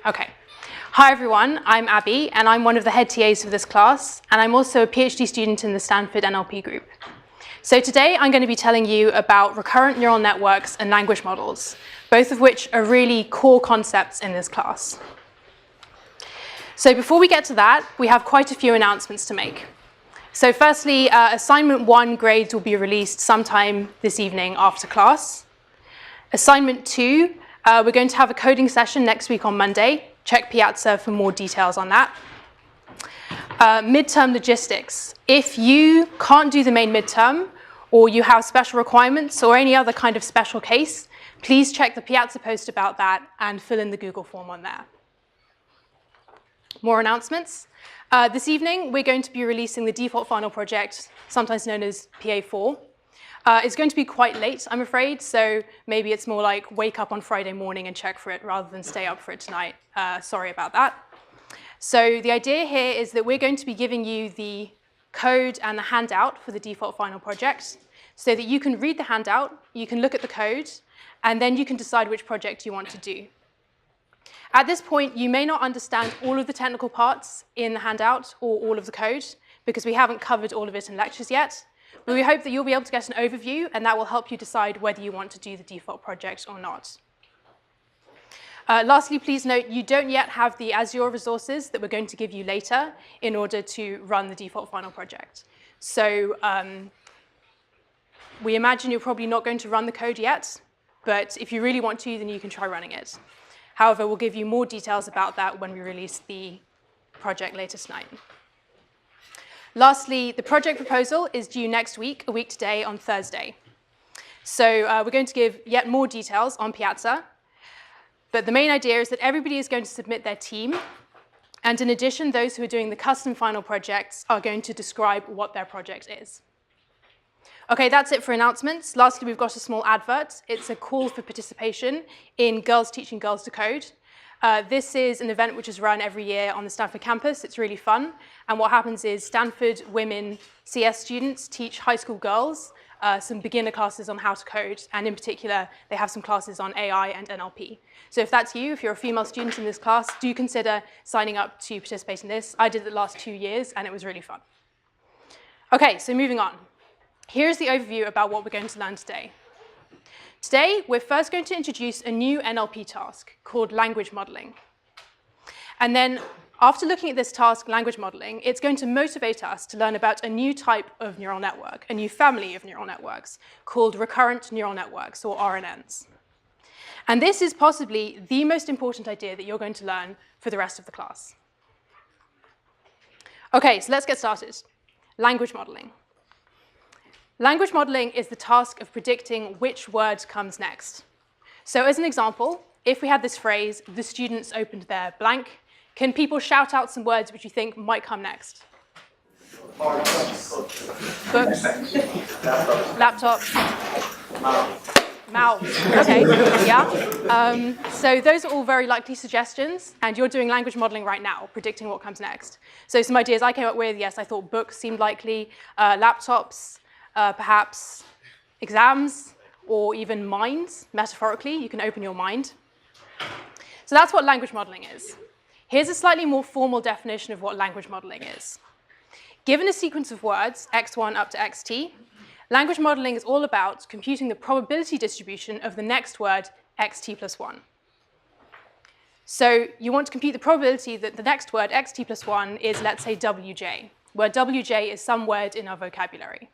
Okay. Hi everyone, I'm Abby, and I'm one of the head TAs for this class, and I'm also a PhD student in the Stanford NLP group. So today I'm going to be telling you about recurrent neural networks and language models, both of which are really core concepts in this class. So before we get to that, we have quite a few announcements to make. So firstly, assignment 1 grades will be released sometime this evening after class. Assignment 2, we're going to have a coding session next week on Monday. Check Piazza for more details on that. Midterm logistics. If you can't do the main midterm, or you have special requirements, or any other kind of special case, please check the Piazza post about that and fill in the Google form on there. More announcements. This evening, we're going to be releasing the default final project, sometimes known as PA4. It's going to be quite late, I'm afraid, so maybe it's more like wake up on Friday morning and check for it rather than stay up for it tonight. Sorry about that. So the idea here is that we're going to be giving you the code and the handout for the default final project so that you can read the handout, you can look at the code, and then you can decide which project you want to do. At this point, you may not understand all of the technical parts in the handout or all of the code because we haven't covered all of it in lectures yet. But we hope that you'll be able to get an overview, and that will help you decide whether you want to do the default project or not. Lastly, please note you don't yet have the Azure resources that we're going to give you later in order to run the default final project. So we imagine you're probably not going to run the code yet, but if you really want to, then you can try running it. However, we'll give you more details about that when we release the project later tonight. Lastly, the project proposal is due next week, a week today, on Thursday. So we're going to give yet more details on Piazza. But the main idea is that everybody is going to submit their team. And in addition, those who are doing the custom final projects are going to describe what their project is. OK, that's it for announcements. Lastly, we've got a small advert. It's a call for participation in Girls Teaching Girls to Code. This is an event which is run every year on the Stanford campus. It's really fun. And what happens is Stanford women CS students teach high school girls some beginner classes on how to code. And in particular, they have some classes on AI and NLP. So if that's you, if you're a female student in this class, do consider signing up to participate in this. I did it the last 2 years, and it was really fun. OK, so moving on. Here's the overview about what we're going to learn today. Today, we're first going to introduce a new NLP task called language modeling. And then after looking at this task, language modeling, it's going to motivate us to learn about a new type of neural network, a new family of neural networks called recurrent neural networks, or RNNs. And this is possibly the most important idea that you're going to learn for the rest of the class. OK, so let's get started. Language modeling. Language modeling is the task of predicting which word comes next. So as an example, if we had this phrase, the students opened their blank, can people shout out some words which you think might come next? Books. Laptops. Mouths. OK, yeah. So those are all very likely suggestions, and you're doing language modeling right now, predicting what comes next. So some ideas I came up with, yes, I thought books seemed likely, laptops, perhaps exams, or even minds, metaphorically. You can open your mind. So that's what language modeling is. Here's a slightly more formal definition of what language modeling is. Given a sequence of words, x1 up to xt, language modeling is all about computing the probability distribution of the next word, xt plus 1. So you want to compute the probability that the next word, xt plus 1, is, let's say, wj, where wj is some word in our vocabulary.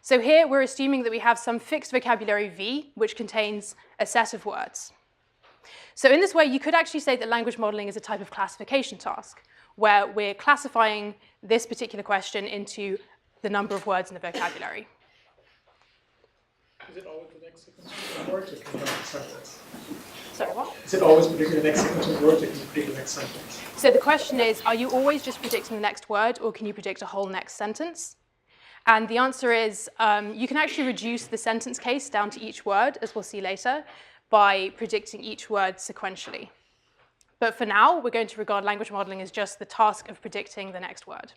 So here, we're assuming that we have some fixed vocabulary v, which contains a set of words. So in this way, you could actually say that language modeling is a type of classification task, where we're classifying this particular question into the number of words in the vocabulary. Is it always the next sequence of words, or can you predict the sentence? Sorry, what? Is it always predicting the next sequence of words, or can you predict the next sentence? So the question is, are you always just predicting the next word, or can you predict a whole next sentence? And the answer is, you can actually reduce the sentence case down to each word, as we'll see later, by predicting each word sequentially. But for now, we're going to regard language modeling as just the task of predicting the next word.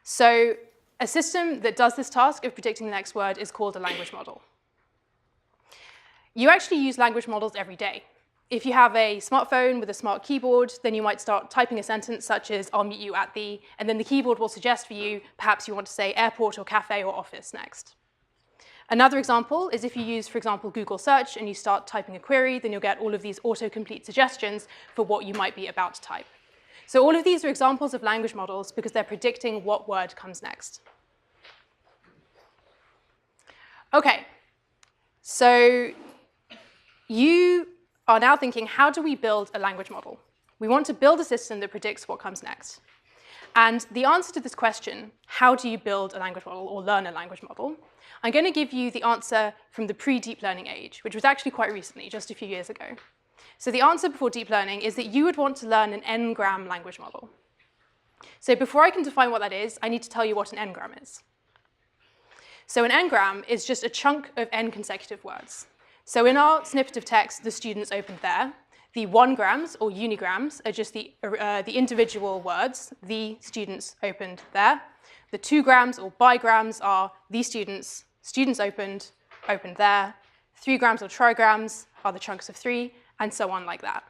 So a system that does this task of predicting the next word is called a language model. You actually use language models every day. if you have a smartphone with a smart keyboard, then you might start typing a sentence such as, I'll meet you at the, and then the keyboard will suggest for you, perhaps you want to say airport or cafe or office next. Another example is if you use, for example, Google search and you start typing a query, then you'll get all of these autocomplete suggestions for what you might be about to type. So all of these are examples of language models because they're predicting what word comes next. Okay, so you are now thinking, how do we build a language model? We want to build a system that predicts what comes next. And the answer to this question, how do you build a language model or learn a language model? I'm going to give you the answer from the pre-deep learning age, which was actually quite recently, just a few years ago. So the answer before deep learning is that you would want to learn an n-gram language model. So before I can define what that is, I need to tell you what an n-gram is. So an n-gram is just a chunk of n consecutive words. So in our snippet of text, the students opened there. The 1 grams or unigrams are just the individual words, the students opened there. The 2 grams or bigrams are the students opened there. 3 grams or trigrams are the chunks of 3, and so on like that.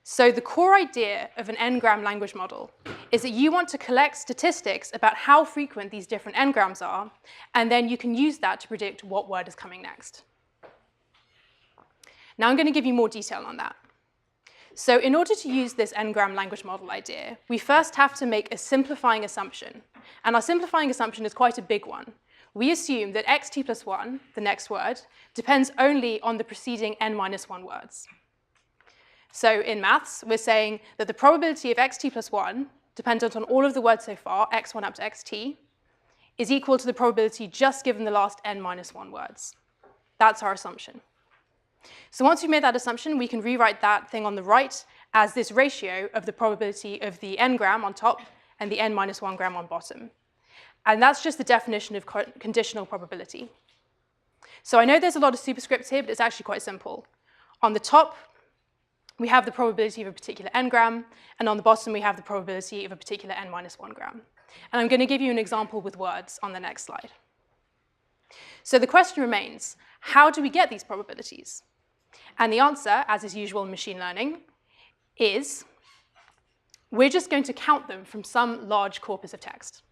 So the core idea of an n-gram language model is that you want to collect statistics about how frequent these different n-grams are, and then you can use that to predict what word is coming next. Now I'm going to give you more detail on that. So in order to use this n-gram language model idea, we first have to make a simplifying assumption. And our simplifying assumption is quite a big one. We assume that xt plus 1, the next word, depends only on the preceding n-1 words. So in maths, we're saying that the probability of xt plus 1, dependent on all of the words so far, x1 up to xt, is equal to the probability just given the last n-1 words. That's our assumption. So once we've made that assumption, we can rewrite that thing on the right as this ratio of the probability of the n-gram on top and the n-1 gram on bottom. And that's just the definition of conditional probability. So I know there's a lot of superscripts here, but it's actually quite simple. On the top, we have the probability of a particular n-gram, and on the bottom, we have the probability of a particular n-1 gram. And I'm going to give you an example with words on the next slide. So the question remains, how do we get these probabilities? And the answer, as is usual in machine learning, is we're just going to count them from some large corpus of text.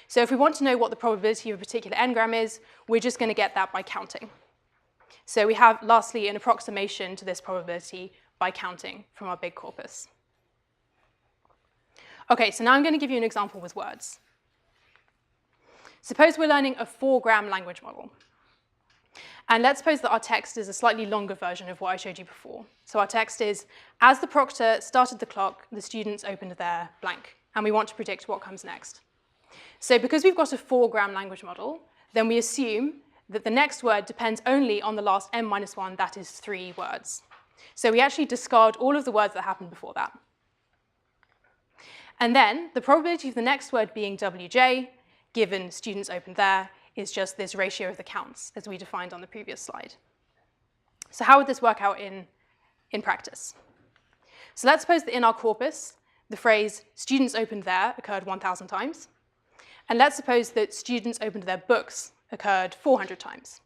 So if we want to know what the probability of a particular n-gram is, we're just going to get that by counting. So we have, lastly, an approximation to this probability by counting from our big corpus. OK, so now I'm going to give you an example with words. Suppose we're learning a 4-gram language model. And let's suppose that our text is a slightly longer version of what I showed you before. So our text is, as the proctor started the clock, the students opened their blank. And we want to predict what comes next. So because we've got a 4-gram language model, then we assume that the next word depends only on the last n-1, that is 3 words. So we actually discard all of the words that happened before that. And then the probability of the next word being wj, given students opened there, is just this ratio of the counts, as we defined on the previous slide. So how would this work out in practice? So let's suppose that in our corpus, the phrase students opened there occurred 1,000 times. And let's suppose that students opened their books occurred 400 times.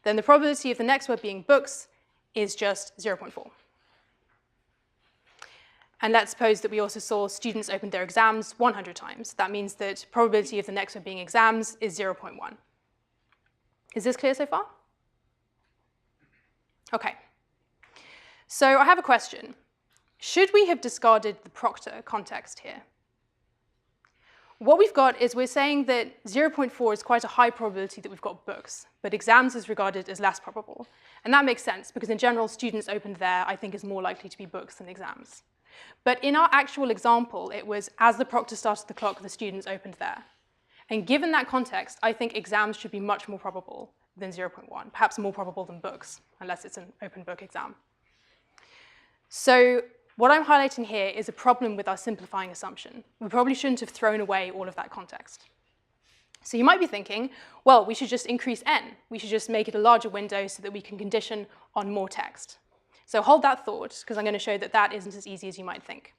Then the probability of the next word being books is just 0.4. And let's suppose that we also saw students opened their exams 100 times. That means that probability of the next word being exams is 0.1. Is this clear so far? OK. So I have a question. Should we have discarded the proctor context here? What we've got is we're saying that 0.4 is quite a high probability that we've got books, but exams is regarded as less probable. And that makes sense, because in general, students opened there, I think, is more likely to be books than exams. But in our actual example, it was, as the proctor started the clock, the students opened there. And given that context, I think exams should be much more probable than 0.1, perhaps more probable than books, unless it's an open book exam. So what I'm highlighting here is a problem with our simplifying assumption. We probably shouldn't have thrown away all of that context. So you might be thinking, well, we should just increase n. We should just make it a larger window so that we can condition on more text. So hold that thought, because I'm going to show that that isn't as easy as you might think.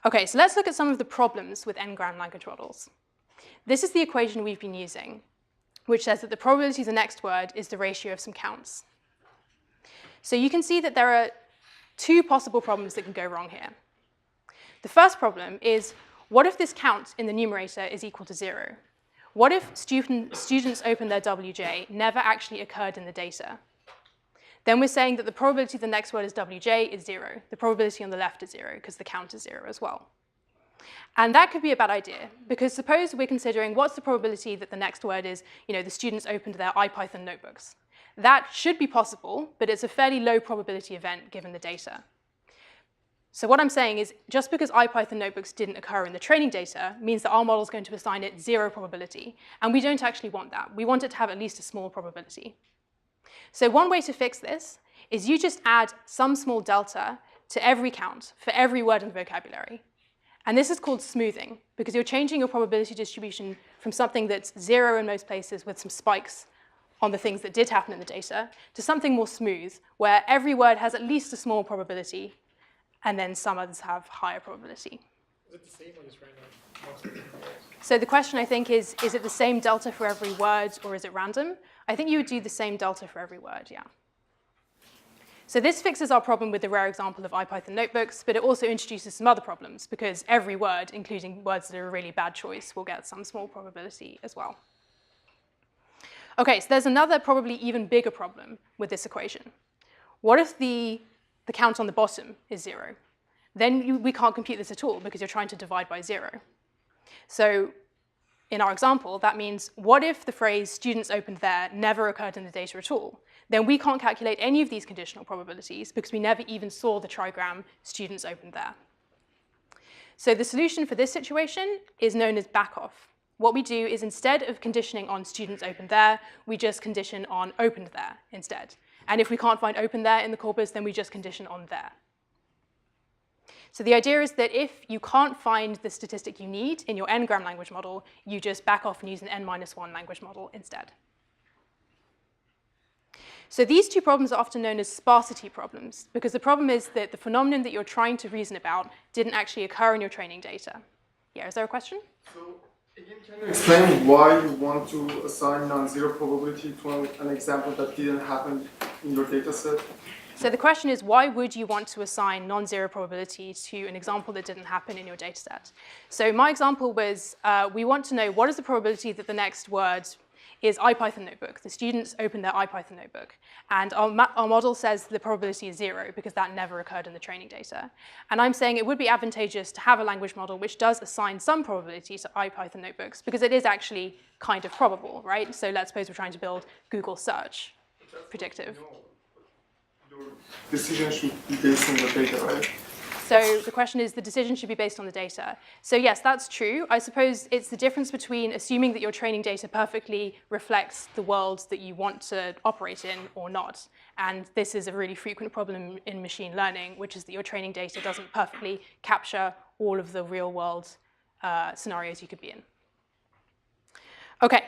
OK, so let's look at some of the problems with n-gram language models. This is the equation we've been using, which says that the probability of the next word is the ratio of some counts. So you can see that there are two possible problems that can go wrong here. The first problem is, what if this count in the numerator is equal to 0? What if students open their WJ never actually occurred in the data? Then we're saying that the probability the next word is WJ is 0. The probability on the left is 0, because the count is 0 as well. And that could be a bad idea, because suppose we're considering what's the probability that the next word is, the students opened their IPython notebooks. That should be possible, but it's a fairly low probability event given the data. So what I'm saying is, just because IPython notebooks didn't occur in the training data means that our model is going to assign it 0 probability. And we don't actually want that. We want it to have at least a small probability. So one way to fix this is you just add some small delta to every count for every word in the vocabulary. And this is called smoothing, because you're changing your probability distribution from something that's 0 in most places with some spikes on the things that did happen in the data to something more smooth, where every word has at least a small probability, and then some others have higher probability. Is it the same or is random? So the question, I think, is it the same delta for every word, or is it random? I think you would do the same delta for every word, yeah. So this fixes our problem with the rare example of IPython notebooks, but it also introduces some other problems, because every word, including words that are a really bad choice, will get some small probability as well. OK, so there's another probably even bigger problem with this equation. What if the count on the bottom is 0? Then we can't compute this at all, because you're trying to divide by 0. So in our example, that means, what if the phrase students opened there never occurred in the data at all? Then we can't calculate any of these conditional probabilities, because we never even saw the trigram students opened there. So the solution for this situation is known as backoff. What we do is, instead of conditioning on students opened there, we just condition on opened there instead. And if we can't find open there in the corpus, then we just condition on there. So the idea is that if you can't find the statistic you need in your n-gram language model, you just back off and use an n-1 language model instead. So these two problems are often known as sparsity problems, because the problem is that the phenomenon that you're trying to reason about didn't actually occur in your training data. Yeah, is there a question? So again, can you explain why you want to assign non-zero probability to an example that didn't happen in your data set? So the question is, why would you want to assign non-zero probability to an example that didn't happen in your data set? So my example was, we want to know what is the probability that the next word is IPython notebook. The students open their IPython notebook. And our model says the probability is 0, because that never occurred in the training data. And I'm saying it would be advantageous to have a language model which does assign some probability to IPython notebooks, because it is actually kind of probable, right? So let's suppose we're trying to build Google search predictive. Your decision should be based on the data, right? So the question is, the decision should be based on the data. So yes, that's true. I suppose it's the difference between assuming that your training data perfectly reflects the world that you want to operate in or not. And this is a really frequent problem in machine learning, which is that your training data doesn't perfectly capture all of the real world scenarios you could be in. OK.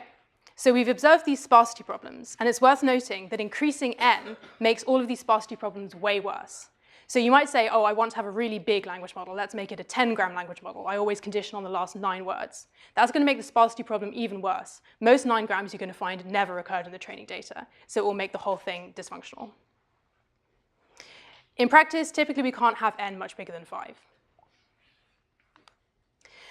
So we've observed these sparsity problems, and it's worth noting that increasing n makes all of these sparsity problems way worse. So you might say, oh, I want to have a really big language model. Let's make it a 10-gram language model. I always condition on the last 9 words. That's going to make the sparsity problem even worse. Most 9 grams you're going to find never occurred in the training data, so it will make the whole thing dysfunctional. In practice, typically we can't have n much bigger than 5.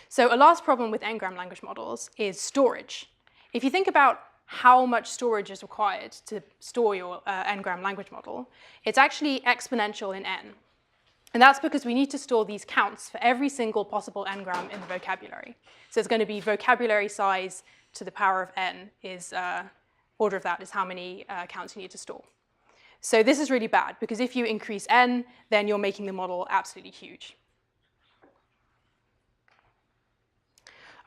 So a last problem with n-gram language models is storage. If you think about how much storage is required to store your n-gram language model, it's actually exponential in n. And that's because we need to store these counts for every single possible n-gram in the vocabulary. So it's going to be vocabulary size to the power of n is order of that is how many counts you need to store. So this is really bad, because if you increase n, then you're making the model absolutely huge.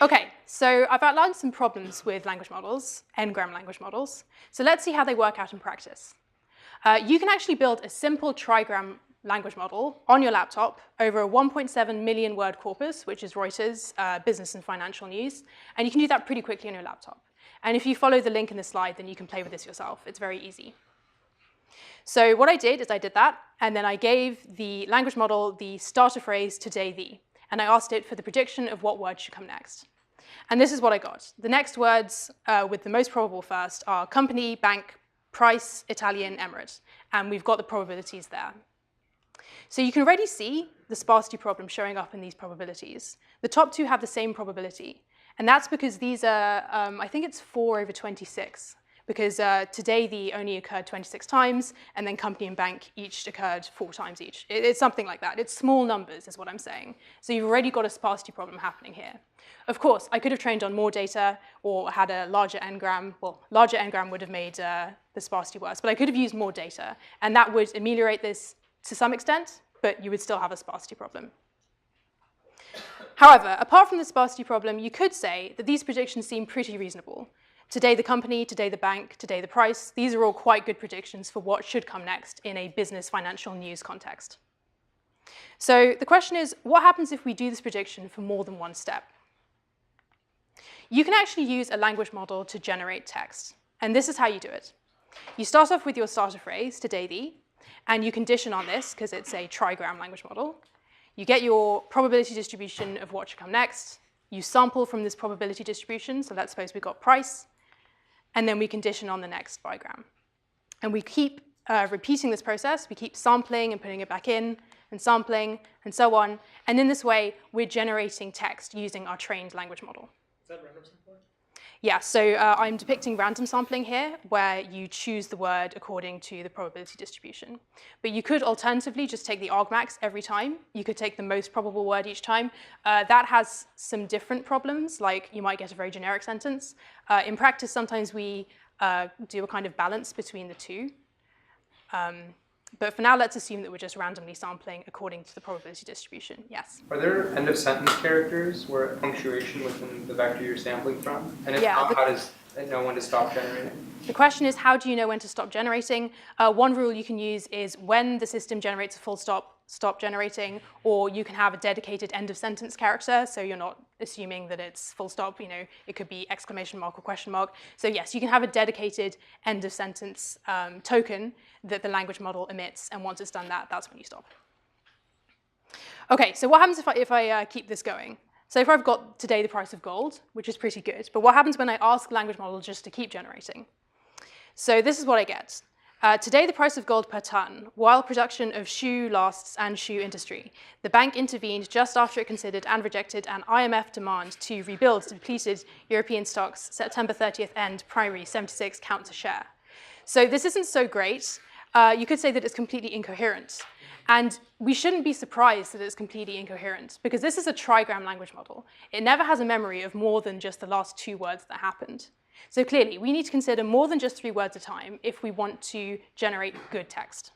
OK, so I've outlined some problems with language models, n-gram language models. So let's see how they work out in practice. You can actually build a simple trigram language model on your laptop over a 1.7 million word corpus, which is Reuters business and financial news. And you can do that pretty quickly on your laptop. And if you follow the link in the slide, then you can play with this yourself. It's very easy. So what I did is I did that, and then I gave the language model the starter phrase, today the. And I asked it for the prediction of what word should come next. And this is what I got. The next words with the most probable first are company, bank, price, Italian, Emirates. and we've got the probabilities there. So you can already see the sparsity problem showing up in these probabilities. The top two have the same probability, and that's because these are, I think it's 4/26, because today the only occurred 26 times, and then company and bank each occurred 4 times each. It's something like that. It's small numbers is what I'm saying. So you've already got a sparsity problem happening here. Of course, I could have trained on more data or had a larger n-gram. Well, larger n-gram would have made the sparsity worse, but I could have used more data, and that would ameliorate this to some extent, but you would still have a sparsity problem. However, apart from the sparsity problem, you could say that these predictions seem pretty reasonable. Today the company, today the bank, today the price, these are all quite good predictions for what should come next in a business financial news context. So the question is, what happens if we do this prediction for more than one step? You can actually use a language model to generate text, and this is how you do it. You start off with your starter phrase, today the, and you condition on this because it's a trigram language model. You get your probability distribution of what should come next. You sample from this probability distribution, so let's suppose we got price, and then we condition on the next bigram. And we keep repeating this process. We keep sampling and putting it back in, and sampling, and so on. And in this way, we're generating text using our trained language model. Is that random sampling? Yeah, so I'm depicting random sampling here, where you choose the word according to the probability distribution. But you could alternatively just take the argmax every time. You could take the most probable word each time. That has some different problems, like you might get a very generic sentence. In practice, sometimes we do a kind of balance between the two. But for now, let's assume that we're just randomly sampling according to the probability distribution. Yes? Are there end-of-sentence characters where punctuation within the vector you're sampling from? And if Yeah, not, how does it know when to stop generating? The question is, how do you know when to stop generating? One rule you can use is when the system generates a full stop generating, or you can have a dedicated end-of-sentence character, so you're not assuming that it's full stop. You know, it could be exclamation mark or question mark. So yes, you can have a dedicated end-of-sentence token that the language model emits, and once it's done that, that's when you stop. Okay, so what happens if I keep this going? So if I've got today the price of gold, which is pretty good, but what happens when I ask the language model just to keep generating? So this is what I get. Today the price of gold per ton, while production of shoe lasts and shoe industry. The bank intervened just after it considered and rejected an IMF demand to rebuild depleted European stocks September 30th end primary 76 count to share. So this isn't so great. You could say that it's completely incoherent. And we shouldn't be surprised that it's completely incoherent, because this is a trigram language model. It never has a memory of more than just the last 2 words that happened. So clearly, we need to consider more than just 3 words at a time if we want to generate good text.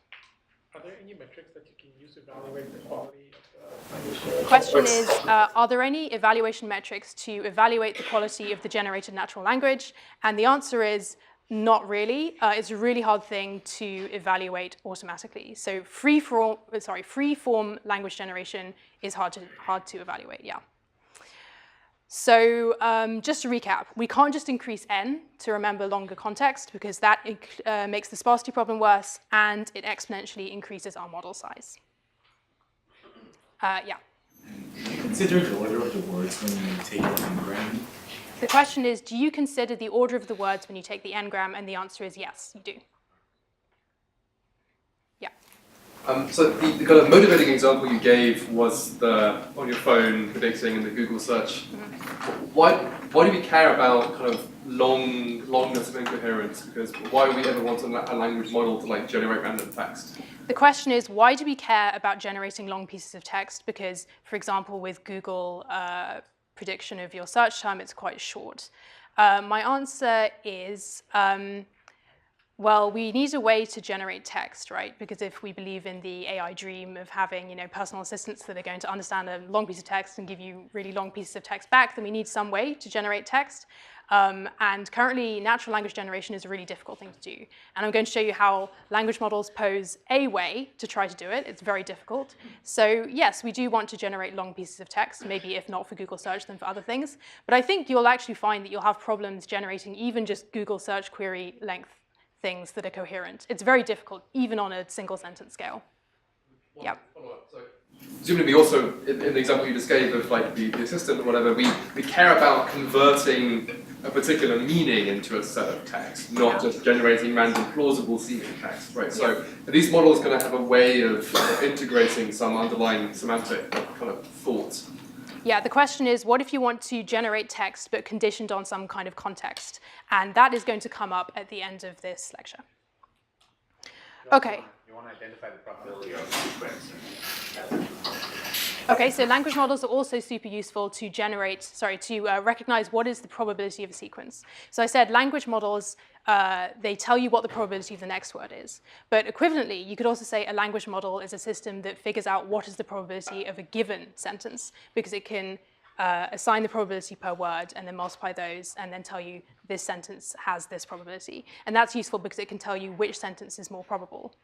Are there any metrics that you can use to evaluate the quality of the language? The question is, are there any evaluation metrics to evaluate the quality of the generated natural language? And the answer is, not really. It's a really hard thing to evaluate automatically. So free-form language generation is hard to evaluate, yeah. So just to recap, we can't just increase n to remember longer context, because that makes the sparsity problem worse, and it exponentially increases our model size. Yeah. Consider the order of the words when you take an n-gram. The question is, do you consider the order of the words when you take the n-gram? And the answer is yes, you do. Yeah. So the kind of motivating example you gave was the on your phone predicting in the Google search. Mm-hmm. Why do we care about kind of longness of incoherence? Because why would we ever want a language model to like generate random text? The question is, why do we care about generating long pieces of text? Because, for example, with Google prediction of your search term, it's quite short. My answer is, well, we need a way to generate text, right? Because if we believe in the AI dream of having, personal assistants that are going to understand a long piece of text and give you really long pieces of text back, then we need some way to generate text. And currently, natural language generation is a really difficult thing to do. And I'm going to show you how language models pose a way to try to do it. It's very difficult. So yes, we do want to generate long pieces of text, maybe if not for Google search, then for other things. But I think you'll actually find that you'll have problems generating even just Google search query length things that are coherent. It's very difficult, even on a single sentence scale. Yep. Follow-up. So, presumably, we also, in the example you just gave of like the assistant or whatever, we care about converting a particular meaning into a set of text, not just generating random plausible seeming text, right? So are these models going to have a way of integrating some underlying semantic kind of thought? Yeah, the question is, what if you want to generate text but conditioned on some kind of context? And that is going to come up at the end of this lecture. Okay. You want to identify the probability of sequence. Okay, so language models are also super useful to recognize what is the probability of a sequence. So I said language models, they tell you what the probability of the next word is. But equivalently, you could also say a language model is a system that figures out what is the probability of a given sentence, because it can assign the probability per word and then multiply those and then tell you this sentence has this probability. And that's useful because it can tell you which sentence is more probable.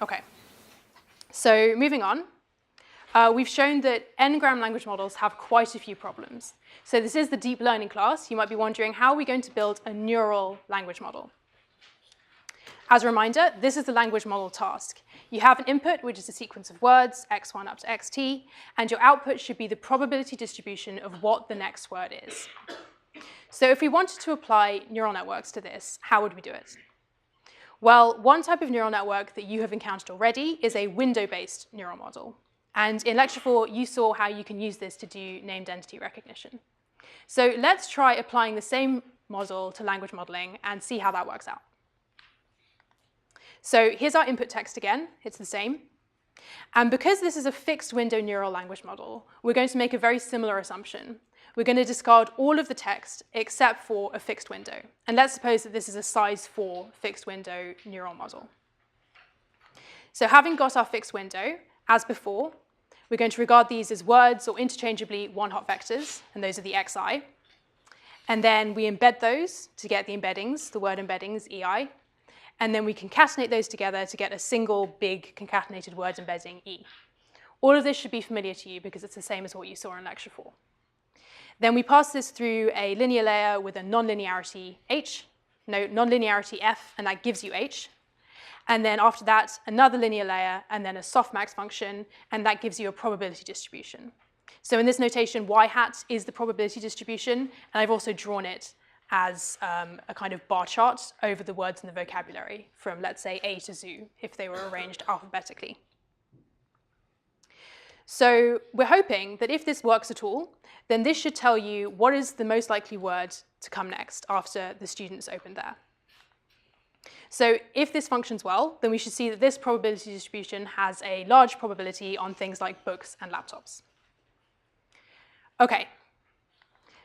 Okay, so moving on. We've shown that n-gram language models have quite a few problems. So this is the deep learning class. You might be wondering, how are we going to build a neural language model? As a reminder, this is the language model task. You have an input, which is a sequence of words, x1 up to xt, and your output should be the probability distribution of what the next word is. So if we wanted to apply neural networks to this, how would we do it? Well, one type of neural network that you have encountered already is a window-based neural model. And in lecture 4, you saw how you can use this to do named entity recognition. So let's try applying the same model to language modeling and see how that works out. So here's our input text again. It's the same. And because this is a fixed window neural language model, we're going to make a very similar assumption. We're going to discard all of the text except for a fixed window. And let's suppose that this is a size 4 fixed window neural model. So having got our fixed window, as before, we're going to regard these as words or interchangeably one-hot vectors, and those are the xi. And then we embed those to get the embeddings, the word embeddings, ei. And then we concatenate those together to get a single big concatenated word embedding e. All of this should be familiar to you because it's the same as what you saw in lecture 4. Then we pass this through a linear layer with a nonlinearity nonlinearity f, and that gives you h. And then after that, another linear layer, and then a softmax function, and that gives you a probability distribution. So in this notation, y hat is the probability distribution, and I've also drawn it as a kind of bar chart over the words in the vocabulary from, let's say, A to Z, if they were arranged alphabetically. So we're hoping that if this works at all, then this should tell you what is the most likely word to come next after the students open there. So if this functions well, then we should see that this probability distribution has a large probability on things like books and laptops. Okay,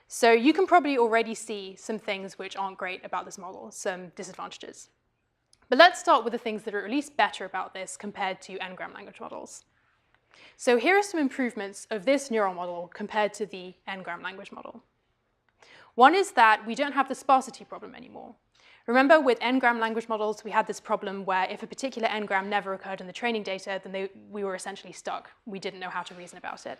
so you can probably already see some things which aren't great about this model, some disadvantages. But let's start with the things that are at least better about this compared to n-gram language models. So here are some improvements of this neural model compared to the n-gram language model. One is that we don't have the sparsity problem anymore. Remember, with n-gram language models, we had this problem where if a particular n-gram never occurred in the training data, then we were essentially stuck. We didn't know how to reason about it.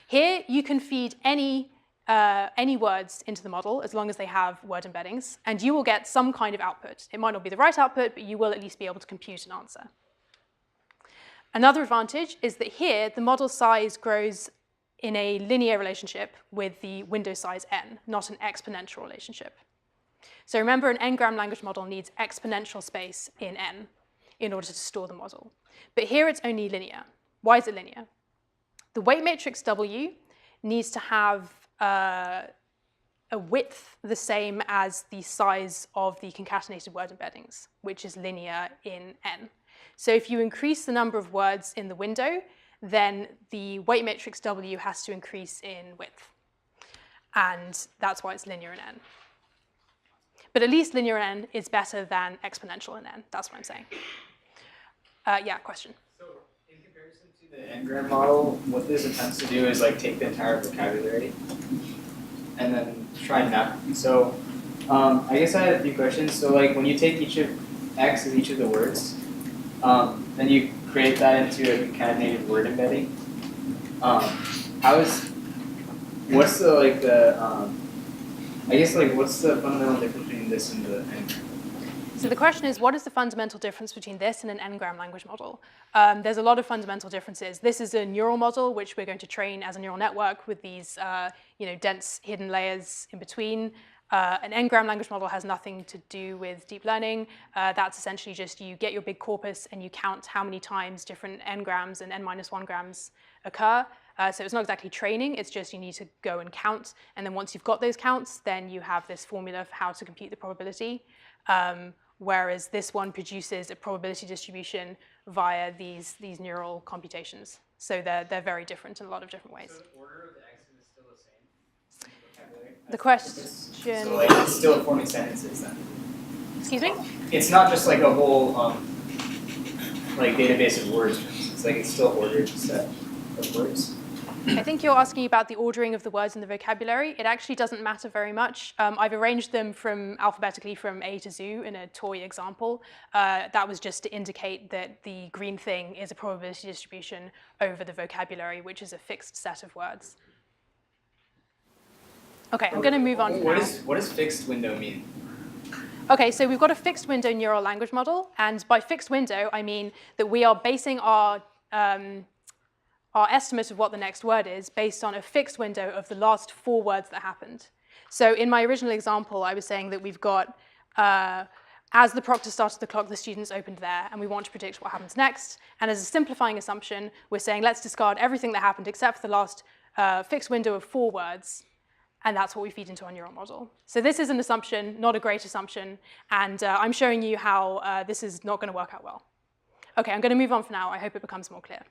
Here, you can feed any words into the model as long as they have word embeddings, and you will get some kind of output. It might not be the right output, but you will at least be able to compute an answer. Another advantage is that here, the model size grows in a linear relationship with the window size n, not an exponential relationship. So remember, an n-gram language model needs exponential space in n in order to store the model. But here it's only linear. Why is it linear? The weight matrix W needs to have a width the same as the size of the concatenated word embeddings, which is linear in n. So if you increase the number of words in the window, then the weight matrix W has to increase in width. And that's why it's linear in n. But at least linear in n is better than exponential in n. That's what I'm saying. Yeah, question? So in comparison to the n-gram model, what this attempts to do is like take the entire vocabulary and then try and map. So I guess I had a few questions. So like when you take each of x as each of the words, then you create that into a concatenated word embedding. What's the I guess like what's the fundamental difference between this and the n-gram? So the question is, what is the fundamental difference between this and an n-gram language model? There's a lot of fundamental differences. This is a neural model, which we're going to train as a neural network with these dense hidden layers in between. An n-gram language model has nothing to do with deep learning. That's essentially just you get your big corpus and you count how many times different n-grams and n-1 grams occur. So it's not exactly training, it's just you need to go and count. And then once you've got those counts, then you have this formula for how to compute the probability. Whereas this one produces a probability distribution via these neural computations. So they're very different in a lot of different ways. So the order of the X's is still the same? Vocabulary? The question... So like it's still forming sentences then? Excuse me? It's not just like a whole like database of words. It's like it's still ordered set of words. I think you're asking about the ordering of the words in the vocabulary. It actually doesn't matter very much. I've arranged them alphabetically from A to Z in a toy example. That was just to indicate that the green thing is a probability distribution over the vocabulary, which is a fixed set of words. Okay, I'm going to move on now. What does fixed window mean? Okay, so we've got a fixed window neural language model. And by fixed window, I mean that we are basing our estimate of what the next word is based on a fixed window of the last 4 words that happened. So in my original example, I was saying that we've got, as the proctor started the clock, the students opened there, and we want to predict what happens next. And as a simplifying assumption, we're saying let's discard everything that happened except for the last fixed window of 4 words, and that's what we feed into our neural model. So this is an assumption, not a great assumption, and I'm showing you how this is not going to work out well. Okay, I'm going to move on for now. I hope it becomes more clear.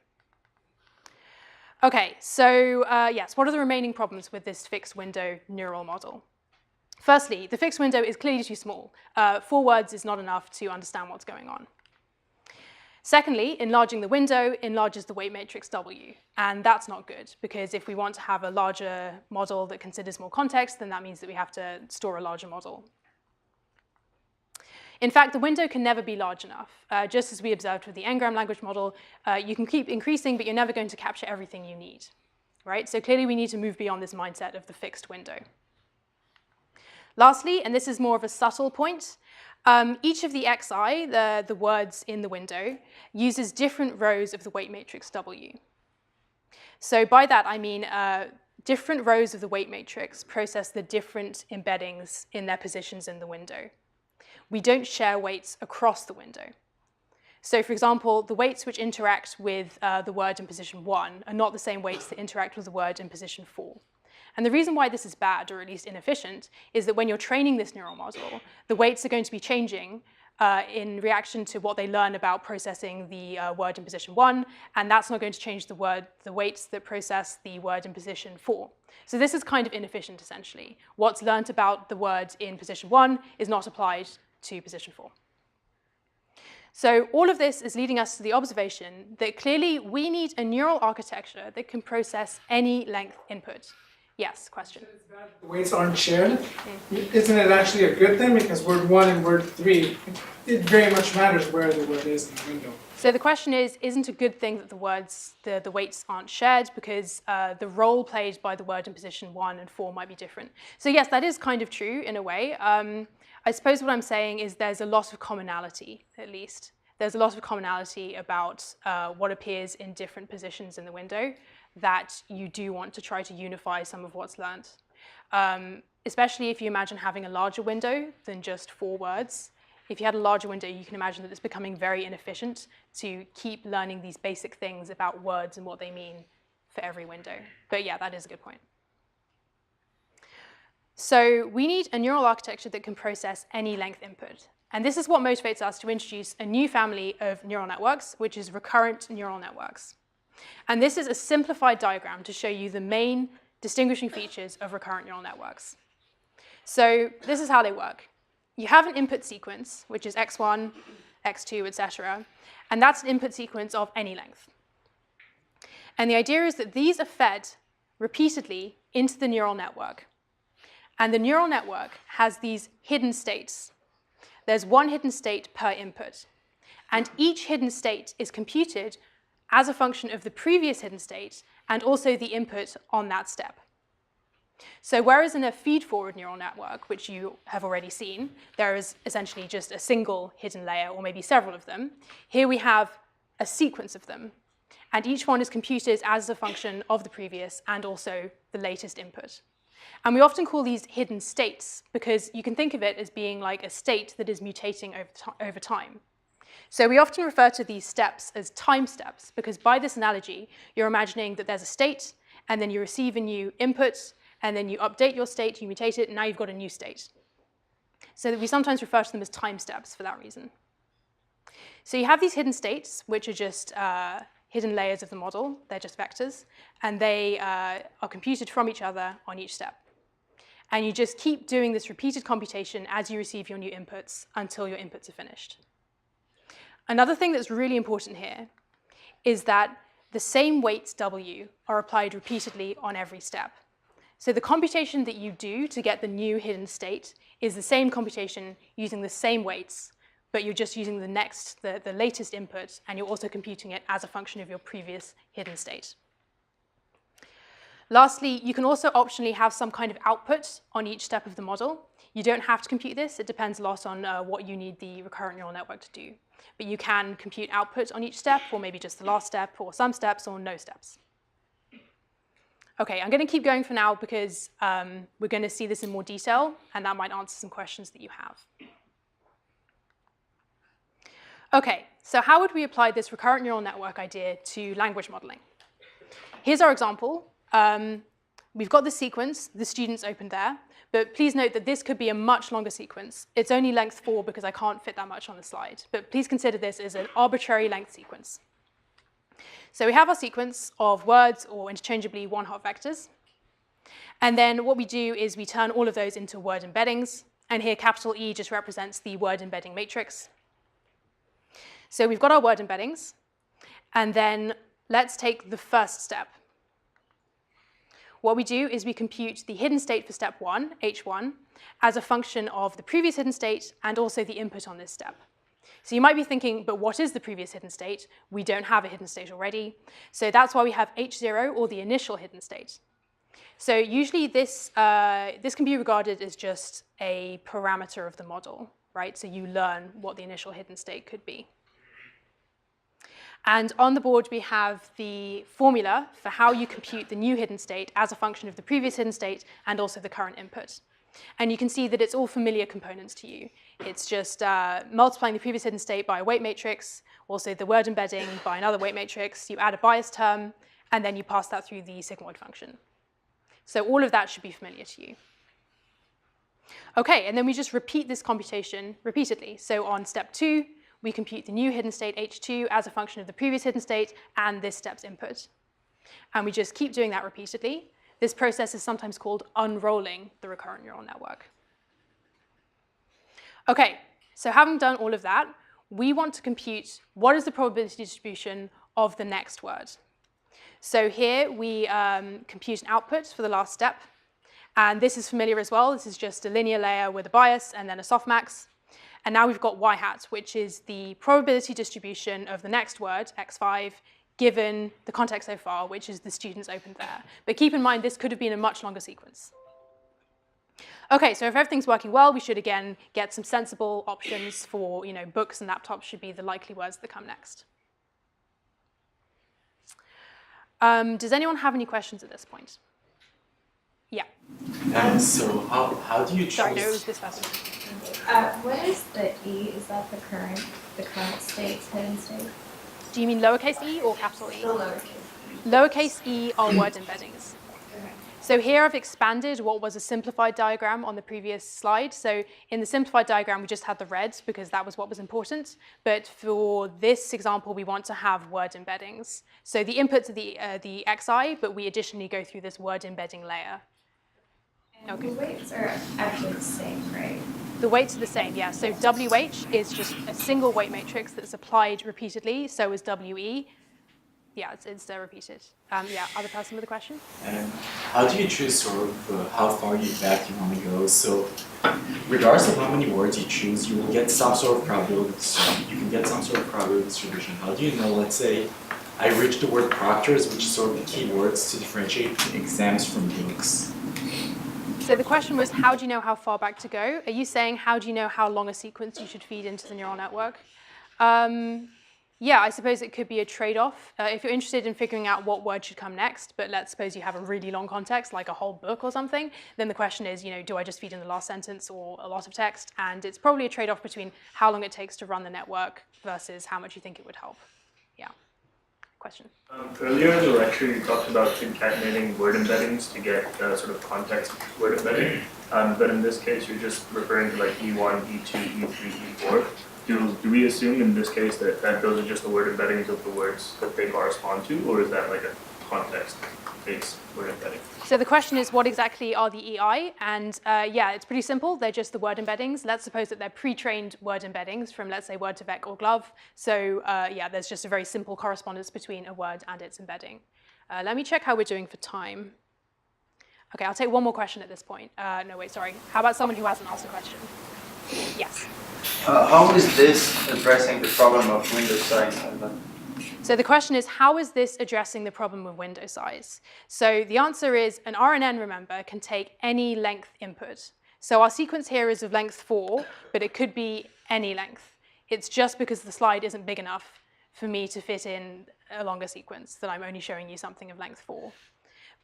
Okay, so yes, what are the remaining problems with this fixed window neural model? Firstly, the fixed window is clearly too small. 4 words is not enough to understand what's going on. Secondly, enlarging the window enlarges the weight matrix W, and that's not good, because if we want to have a larger model that considers more context, then that means that we have to store a larger model. In fact, the window can never be large enough. Just as we observed with the n-gram language model, you can keep increasing, but you're never going to capture everything you need, right? So clearly we need to move beyond this mindset of the fixed window. Lastly, and this is more of a subtle point, each of the xi, the words in the window, uses different rows of the weight matrix W. So by that, I mean different rows of the weight matrix process the different embeddings in their positions in the window. We don't share weights across the window. So for example, the weights which interact with the word in position 1 are not the same weights that interact with the word in position 4. And the reason why this is bad, or at least inefficient, is that when you're training this neural model, the weights are going to be changing in reaction to what they learn about processing the word in position 1, and that's not going to change the weights that process the word in position 4. So this is kind of inefficient, essentially. What's learned about the word in position 1 is not applied to position 4. So all of this is leading us to the observation that clearly we need a neural architecture that can process any length input. Yes, question? The weights aren't shared. Isn't it actually a good thing? Because word 1 and word 3, it very much matters where the word is in the window. So the question is, isn't it a good thing that the weights aren't shared, because the role played by the word in position 1 and 4 might be different? So yes, that is kind of true in a way. I suppose what I'm saying is there's a lot of commonality, at least. There's a lot of commonality about what appears in different positions in the window that you do want to try to unify some of what's learned. Especially if you imagine having a larger window than just 4 words. If you had a larger window, you can imagine that it's becoming very inefficient to keep learning these basic things about words and what they mean for every window. But yeah, that is a good point. So we need a neural architecture that can process any length input. And this is what motivates us to introduce a new family of neural networks, which is recurrent neural networks. And this is a simplified diagram to show you the main distinguishing features of recurrent neural networks. So this is how they work. You have an input sequence, which is x1, x2, etc. And that's an input sequence of any length. And the idea is that these are fed repeatedly into the neural network. And the neural network has these hidden states. There's one hidden state per input. And each hidden state is computed as a function of the previous hidden state and also the input on that step. So whereas in a feed-forward neural network, which you have already seen, there is essentially just a single hidden layer, or maybe several of them, here we have a sequence of them. And each one is computed as a function of the previous and also the latest input. And we often call these hidden states because you can think of it as being like a state that is mutating over time. So we often refer to these steps as time steps because by this analogy, you're imagining that there's a state and then you receive a new input and then you update your state, you mutate it, and now you've got a new state. So that we sometimes refer to them as time steps for that reason. So you have these hidden states, which are just hidden layers of the model. They're just vectors, and they are computed from each other on each step. And you just keep doing this repeated computation as you receive your new inputs until your inputs are finished. Another thing that's really important here is that the same weights W are applied repeatedly on every step. So the computation that you do to get the new hidden state is the same computation using the same weights, but you're just using the latest input, and you're also computing it as a function of your previous hidden state. Lastly, you can also optionally have some kind of output on each step of the model. You don't have to compute this. It depends a lot on what you need the recurrent neural network to do. But you can compute output on each step, or maybe just the last step, or some steps, or no steps. OK, I'm going to keep going for now because we're going to see this in more detail, and that might answer some questions that you have. OK, so how would we apply this recurrent neural network idea to language modeling? Here's our example. We've got the sequence, the students opened there, but please note that this could be a much longer sequence. It's only length 4 because I can't fit that much on the slide, but please consider this as an arbitrary length sequence. So we have our sequence of words, or interchangeably one-hot vectors. And then what we do is we turn all of those into word embeddings, and here capital E just represents the word embedding matrix. So we've got our word embeddings, and then let's take the first step. What we do is we compute the hidden state for step 1, H1, as a function of the previous hidden state and also the input on this step. So you might be thinking, but what is the previous hidden state? We don't have a hidden state already. So that's why we have H0, or the initial hidden state. So usually this can be regarded as just a parameter of the model, right? So you learn what the initial hidden state could be. And on the board, we have the formula for how you compute the new hidden state as a function of the previous hidden state and also the current input. And you can see that it's all familiar components to you. It's just multiplying the previous hidden state by a weight matrix, also the word embedding by another weight matrix. You add a bias term, and then you pass that through the sigmoid function. So all of that should be familiar to you. OK, and then we just repeat this computation repeatedly. So on step 2, we compute the new hidden state H2 as a function of the previous hidden state and this step's input. And we just keep doing that repeatedly. This process is sometimes called unrolling the recurrent neural network. OK, so having done all of that, we want to compute what is the probability distribution of the next word. So here we compute an output for the last step. And this is familiar as well. This is just a linear layer with a bias and then a softmax. And now we've got y hat, which is the probability distribution of the next word, x5, given the context so far, which is the students opened there. But keep in mind, this could have been a much longer sequence. OK, so if everything's working well, we should, again, get some sensible options for books and laptops should be the likely words that come next. Does anyone have any questions at this point? Yeah. So how do you choose? Sorry, no, it was this person. What is the E? Is that the current state's hidden state? Do you mean lowercase e or capital E? The lowercase. Lowercase e are word embeddings. Okay. So here I've expanded what was a simplified diagram on the previous slide. So in the simplified diagram, we just had the red because that was what was important. But for this example, we want to have word embeddings. So the inputs are the xi, but we additionally go through this word embedding layer. And the weights are actually the same, right? The weights are the same, yeah. So WH is just a single weight matrix that's applied repeatedly. So is WE. Yeah, it's repeated. Yeah, other person with a question? And how do you choose sort of how far back you want to go? So regardless of how many words you choose, you will get some sort of probability. You can get some sort of probability distribution. How do you know, let's say, I reached the word proctors, which is sort of the key words to differentiate exams from books. So the question was, how do you know how far back to go? Are you saying, how do you know how long a sequence you should feed into the neural network? Yeah, I suppose it could be a trade-off. If you're interested in figuring out what word should come next, but let's suppose you have a really long context, like a whole book or something, then the question is, do I just feed in the last sentence or a lot of text? And it's probably a trade-off between how long it takes to run the network versus how much you think it would help. Yeah. Question? Earlier in the lecture, you talked about concatenating word embeddings to get sort of context word embedding. But in this case, you're just referring to like E1, E2, E3, E4. Do we assume in this case that those are just the word embeddings of the words that they correspond to, or is that like a context-based word embedding? So the question is, what exactly are the EI? And yeah, it's pretty simple. They're just the word embeddings. Let's suppose that they're pre-trained word embeddings from, let's say, Word2Vec or Glove. So yeah, there's just a very simple correspondence between a word and its embedding. Let me check how we're doing for time. OK, I'll take one more question at this point. No, wait, sorry. How about someone who hasn't asked a question? Yes. How is this addressing the problem of window size? So the question is, how is this addressing the problem with window size? So the answer is, an RNN, remember, can take any length input. So our sequence here is of length 4, but it could be any length. It's just because the slide isn't big enough for me to fit in a longer sequence that I'm only showing you something of length 4.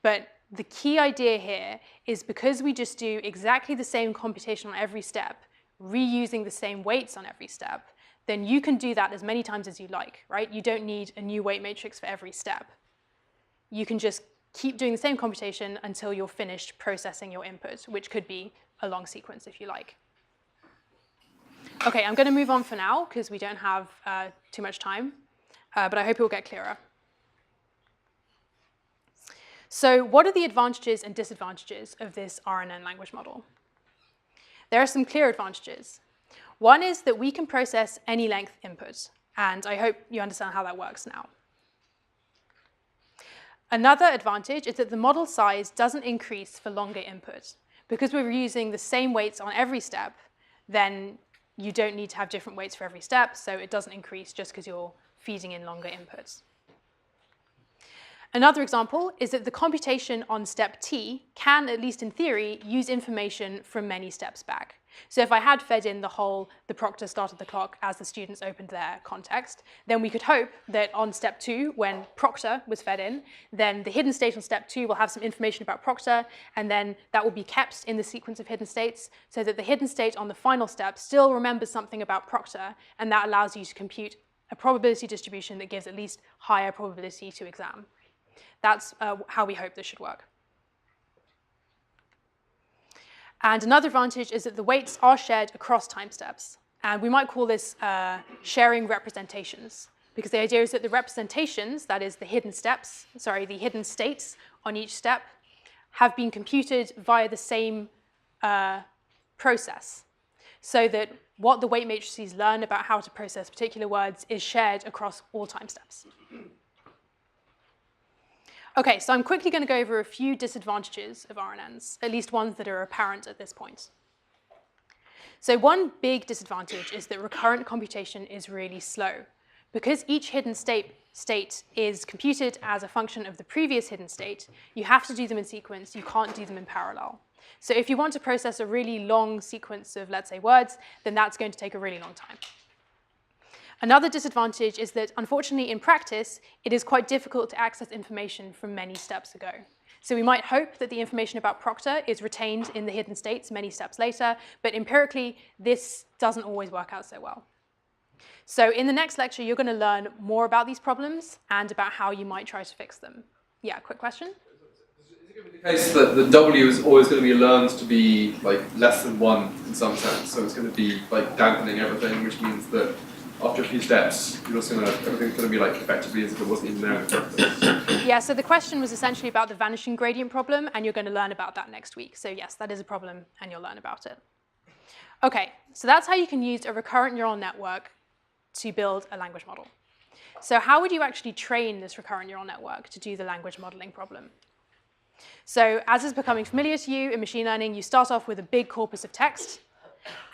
But the key idea here is because we just do exactly the same computation on every step, reusing the same weights on every step, then you can do that as many times as you like, right? You don't need a new weight matrix for every step. You can just keep doing the same computation until you're finished processing your input, which could be a long sequence if you like. OK, I'm going to move on for now, because we don't have too much time. But I hope it will get clearer. So what are the advantages and disadvantages of this RNN language model? There are some clear advantages. One is that we can process any length input, and I hope you understand how that works now. Another advantage is that the model size doesn't increase for longer input. Because we're using the same weights on every step, then you don't need to have different weights for every step, so it doesn't increase just because you're feeding in longer inputs. Another example is that the computation on step T can, at least in theory, use information from many steps back. So if I had fed in the proctor started the clock as the students opened their context, then we could hope that on step 2, when proctor was fed in, then the hidden state on step 2 will have some information about proctor, and then that will be kept in the sequence of hidden states, so that the hidden state on the final step still remembers something about proctor, and that allows you to compute a probability distribution that gives at least higher probability to exam. That's how we hope this should work. And another advantage is that the weights are shared across time steps. And we might call this sharing representations, because the idea is that the representations, that is the hidden states on each step, have been computed via the same process, so that what the weight matrices learn about how to process particular words is shared across all time steps. OK, so I'm quickly going to go over a few disadvantages of RNNs, at least ones that are apparent at this point. So one big disadvantage is that recurrent computation is really slow. Because each hidden state is computed as a function of the previous hidden state, you have to do them in sequence. You can't do them in parallel. So if you want to process a really long sequence of, let's say, words, then that's going to take a really long time. Another disadvantage is that, unfortunately, in practice, it is quite difficult to access information from many steps ago. So we might hope that the information about proctor is retained in the hidden states many steps later, but empirically, this doesn't always work out so well. So in the next lecture, you're going to learn more about these problems and about how you might try to fix them. Yeah, quick question? Is it going to be the case that the W is always going to be learned to be like less than 1 in some sense? So it's going to be like dampening everything, which means that after a few steps, you're just everything's going to be like effectively as if it wasn't even there in the first place. Yeah, so the question was essentially about the vanishing gradient problem, and you're going to learn about that next week. So yes, that is a problem, and you'll learn about it. OK, so that's how you can use a recurrent neural network to build a language model. So how would you actually train this recurrent neural network to do the language modeling problem? So as is becoming familiar to you in machine learning, you start off with a big corpus of text.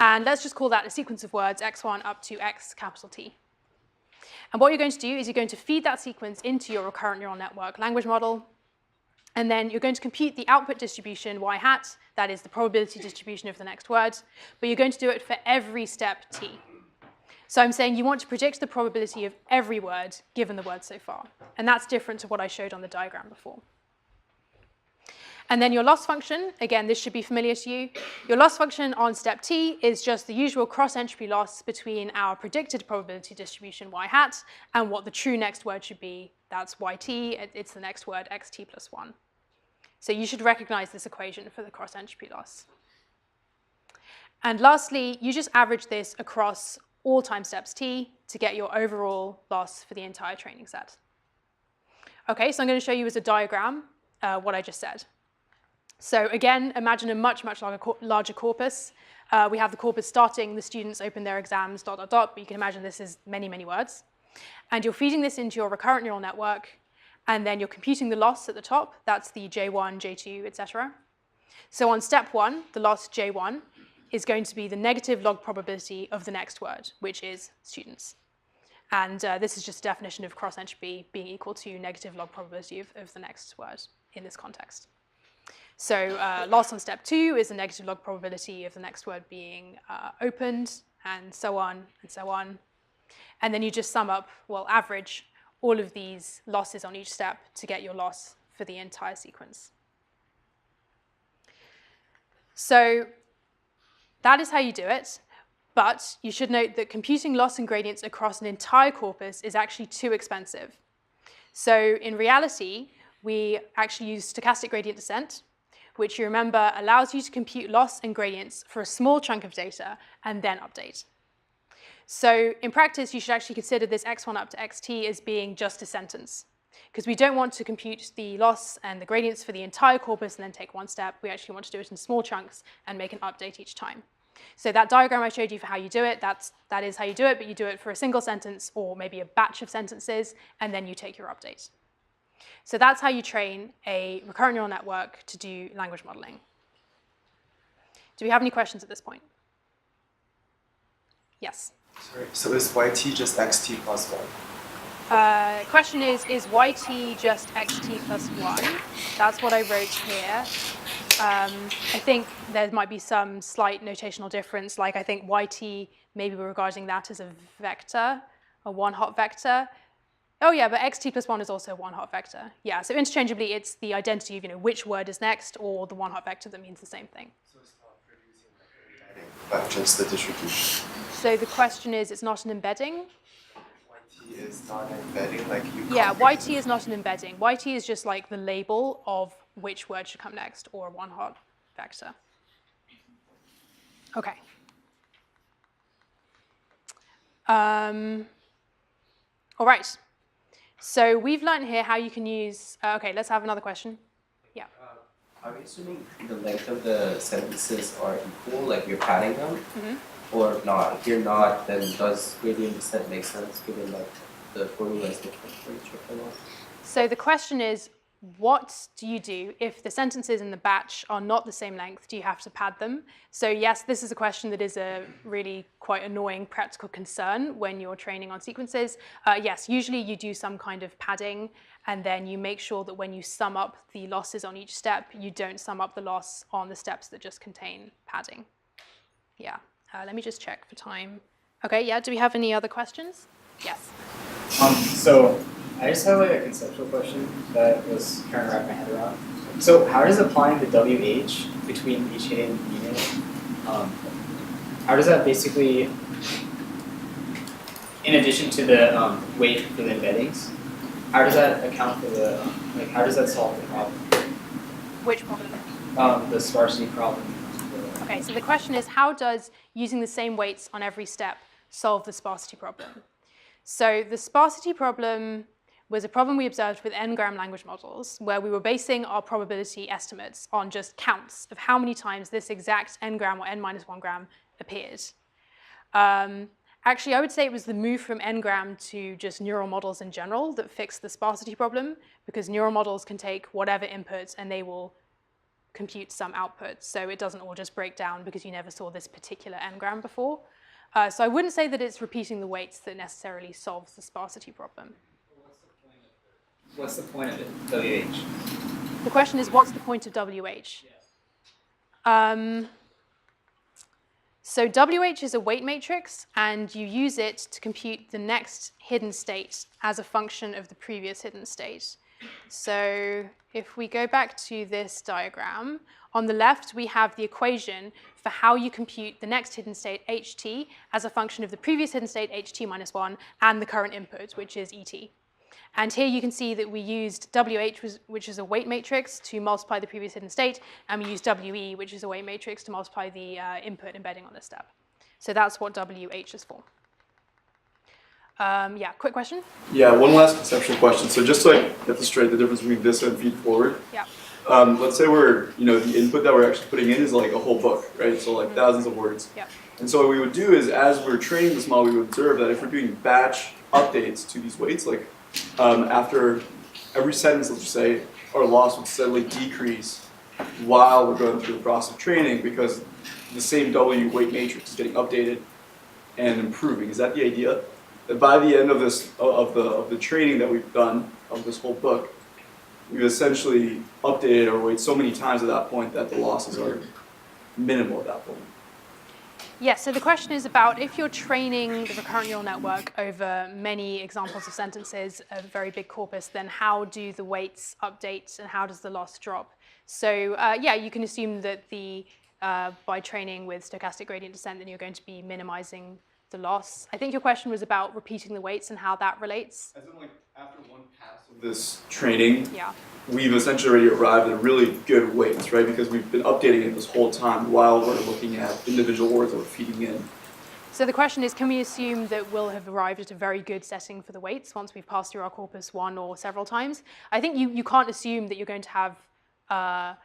And let's just call that a sequence of words, x1 up to x capital T. And what you're going to do is you're going to feed that sequence into your recurrent neural network language model. And then you're going to compute the output distribution y hat, that is the probability distribution of the next word, but you're going to do it for every step t. So I'm saying you want to predict the probability of every word given the word so far. And that's different to what I showed on the diagram before. And then your loss function, again, this should be familiar to you. Your loss function on step t is just the usual cross-entropy loss between our predicted probability distribution y hat and what the true next word should be. That's yt, it's the next word, xt plus 1. So you should recognize this equation for the cross-entropy loss. And lastly, you just average this across all time steps t to get your overall loss for the entire training set. Okay, so I'm going to show you as a diagram what I just said. So again, imagine a much, much larger corpus. We have the corpus starting, the students open their exams, ... but you can imagine this is many, many words. And you're feeding this into your recurrent neural network, and then you're computing the loss at the top. That's the J1, J2, etc. So on step 1, the loss J1 is going to be the negative log probability of the next word, which is students. And this is just a definition of cross-entropy being equal to negative log probability of the next word in this context. So loss on step 2 is the negative log probability of the next word being opened, and so on, and so on. And then you just sum up, well, average all of these losses on each step to get your loss for the entire sequence. So that is how you do it. But you should note that computing loss and gradients across an entire corpus is actually too expensive. So in reality, we actually use stochastic gradient descent, which you remember allows you to compute loss and gradients for a small chunk of data and then update. So in practice, you should actually consider this x1 up to xt as being just a sentence, because we don't want to compute the loss and the gradients for the entire corpus and then take one step. We actually want to do it in small chunks and make an update each time. So that diagram I showed you for how you do it, that is how you do it, but you do it for a single sentence or maybe a batch of sentences, and then you take your update. So that's how you train a recurrent neural network to do language modeling. Do we have any questions at this point? Yes? Sorry, so is yt just xt plus 1? Question is yt just xt plus 1? That's what I wrote here. I think there might be some slight notational difference, like I think yt, maybe we're regarding that as a vector, a one-hot vector. Oh yeah, but xt plus 1 is also a one-hot vector. Yeah, so interchangeably it's the identity of which word is next or the one-hot vector that means the same thing. So it's not producing like an embedding, but just the distribution. So the question is, it's not an embedding? Yt is not an embedding, like you Yeah, yt is not an embedding. Yt is just like the label of which word should come next or a one-hot vector. Okay. All right. So we've learned here how you can use, okay, let's have another question. Yeah. Are we assuming the length of the sentences are equal, like you're padding them? Mm-hmm. Or not? If you're not, then does gradient descent make sense given like the formula is different for each of them? So the question is, what do you do if the sentences in the batch are not the same length? Do you have to pad them? So yes, this is a question that is a really quite annoying practical concern when you're training on sequences. Yes, usually you do some kind of padding, and then you make sure that when you sum up the losses on each step, you don't sum up the loss on the steps that just contain padding. Yeah, let me just check for time. Okay, yeah, do we have any other questions? Yes. So I just have like a conceptual question that I was trying to wrap my head around. So how does applying the WH between each hidden unit, how does that basically, in addition to the weight for the embeddings, how does that account for the, like how does that solve the problem? Which problem? The sparsity problem. Okay, so the question is, how does using the same weights on every step solve the sparsity problem? So the sparsity problem was a problem we observed with n-gram language models, where we were basing our probability estimates on just counts of how many times this exact n-gram or n-1 gram appeared. Actually, I would say it was the move from n-gram to just neural models in general that fixed the sparsity problem, because neural models can take whatever inputs and they will compute some output, so it doesn't all just break down because you never saw this particular n-gram before. So I wouldn't say that it's repeating the weights that necessarily solves the sparsity problem. What's the point of it, WH? The question is, what's the point of WH? So WH is a weight matrix, and you use it to compute the next hidden state as a function of the previous hidden state. So if we go back to this diagram, on the left we have the equation for how you compute the next hidden state, ht, as a function of the previous hidden state, ht minus 1, and the current input, which is et. And here you can see that we used WH, which is a weight matrix, to multiply the previous hidden state, and we used WE, which is a weight matrix, to multiply the input embedding on this step. So that's what WH is for. Yeah, quick question? Yeah, one last conceptual question. So just so I get this straight, the difference between this and feed forward. Yeah. Let's say we're, the input that we're actually putting in is like a whole book, right? So like thousands of words. Yeah. And so what we would do is, as we're training this model, we would observe that if we're doing batch updates to these weights, like after every sentence, let's just say, our loss would steadily decrease while we're going through the process of training, because the same W weight matrix is getting updated and improving. Is that the idea? That by the end of this of the training that we've done of this whole book, we've essentially updated our weights so many times at that point that the losses are minimal at that point. Yes, so the question is about if you're training the recurrent neural network over many examples of sentences, a very big corpus, then how do the weights update and how does the loss drop? So yeah, you can assume that by training with stochastic gradient descent, then you're going to be minimizing the loss. I think your question was about repeating the weights and how that relates. As in, like, after one pass of this training, yeah, we've essentially already arrived at really good weights, right? Because we've been updating it this whole time while we're looking at individual words that we're feeding in. So the question is, can we assume that we'll have arrived at a very good setting for the weights once we've passed through our corpus one or several times? I think you can't assume that you're going to have a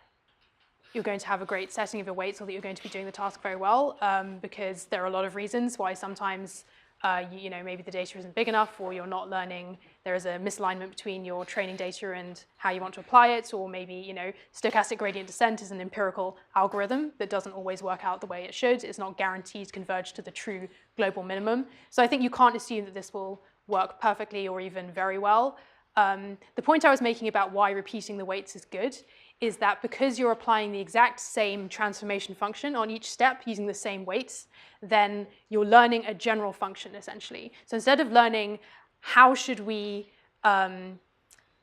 great setting of your weights or that you're going to be doing the task very well, because there are a lot of reasons why sometimes maybe the data isn't big enough, or you're not learning, there is a misalignment between your training data and how you want to apply it, or maybe stochastic gradient descent is an empirical algorithm that doesn't always work out the way it should. It's not guaranteed to converge to the true global minimum. So I think you can't assume that this will work perfectly or even very well. The point I was making about why repeating the weights is good is that because you're applying the exact same transformation function on each step using the same weights, then you're learning a general function, essentially. So instead of learning how should we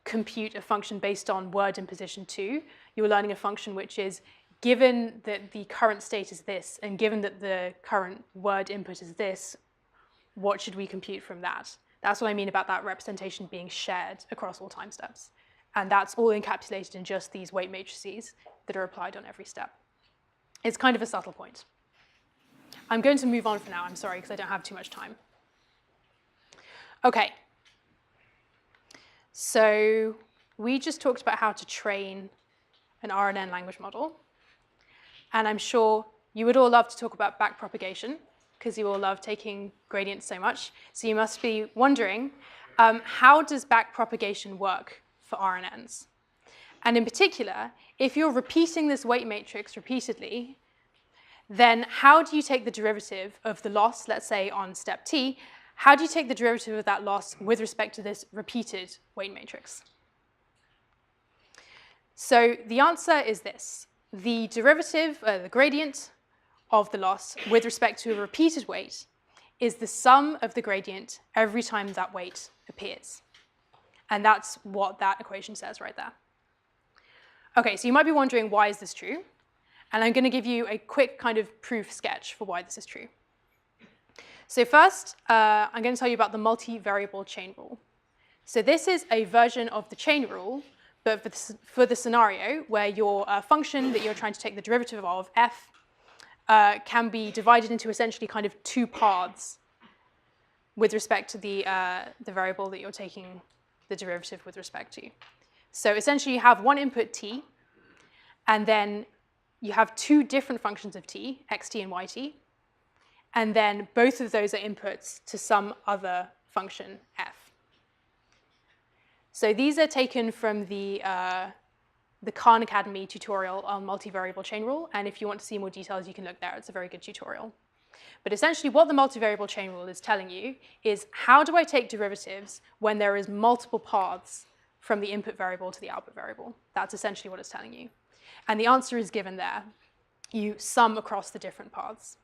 compute a function based on word in position 2, you're learning a function which is, given that the current state is this, and given that the current word input is this, what should we compute from that? That's what I mean about that representation being shared across all time steps. And that's all encapsulated in just these weight matrices that are applied on every step. It's kind of a subtle point. I'm going to move on for now, I'm sorry, because I don't have too much time. Okay. So we just talked about how to train an RNN language model. And I'm sure you would all love to talk about backpropagation, because you all love taking gradients so much. So you must be wondering, how does backpropagation work for RNNs? And in particular, if you're repeating this weight matrix repeatedly, then how do you take the derivative of the loss, let's say on step t, how do you take the derivative of that loss with respect to this repeated weight matrix? So the answer is this. The derivative, the gradient of the loss with respect to a repeated weight is the sum of the gradient every time that weight appears. And that's what that equation says right there. Okay, so you might be wondering, why is this true? And I'm going to give you a quick kind of proof sketch for why this is true. So first, I'm going to tell you about the multivariable chain rule. So this is a version of the chain rule, but for the scenario where your function that you're trying to take the derivative of, f, can be divided into essentially kind of two paths with respect to the variable that you're taking the derivative with respect to. So essentially you have one input t, and then you have two different functions of t, xt and yt, and then both of those are inputs to some other function f. So these are taken from the Khan Academy tutorial on multivariable chain rule, and if you want to see more details, you can look there. It's a very good tutorial. But essentially what the multivariable chain rule is telling you is, how do I take derivatives when there is multiple paths from the input variable to the output variable. That's essentially what it's telling you. And the answer is given there. You sum across the different paths.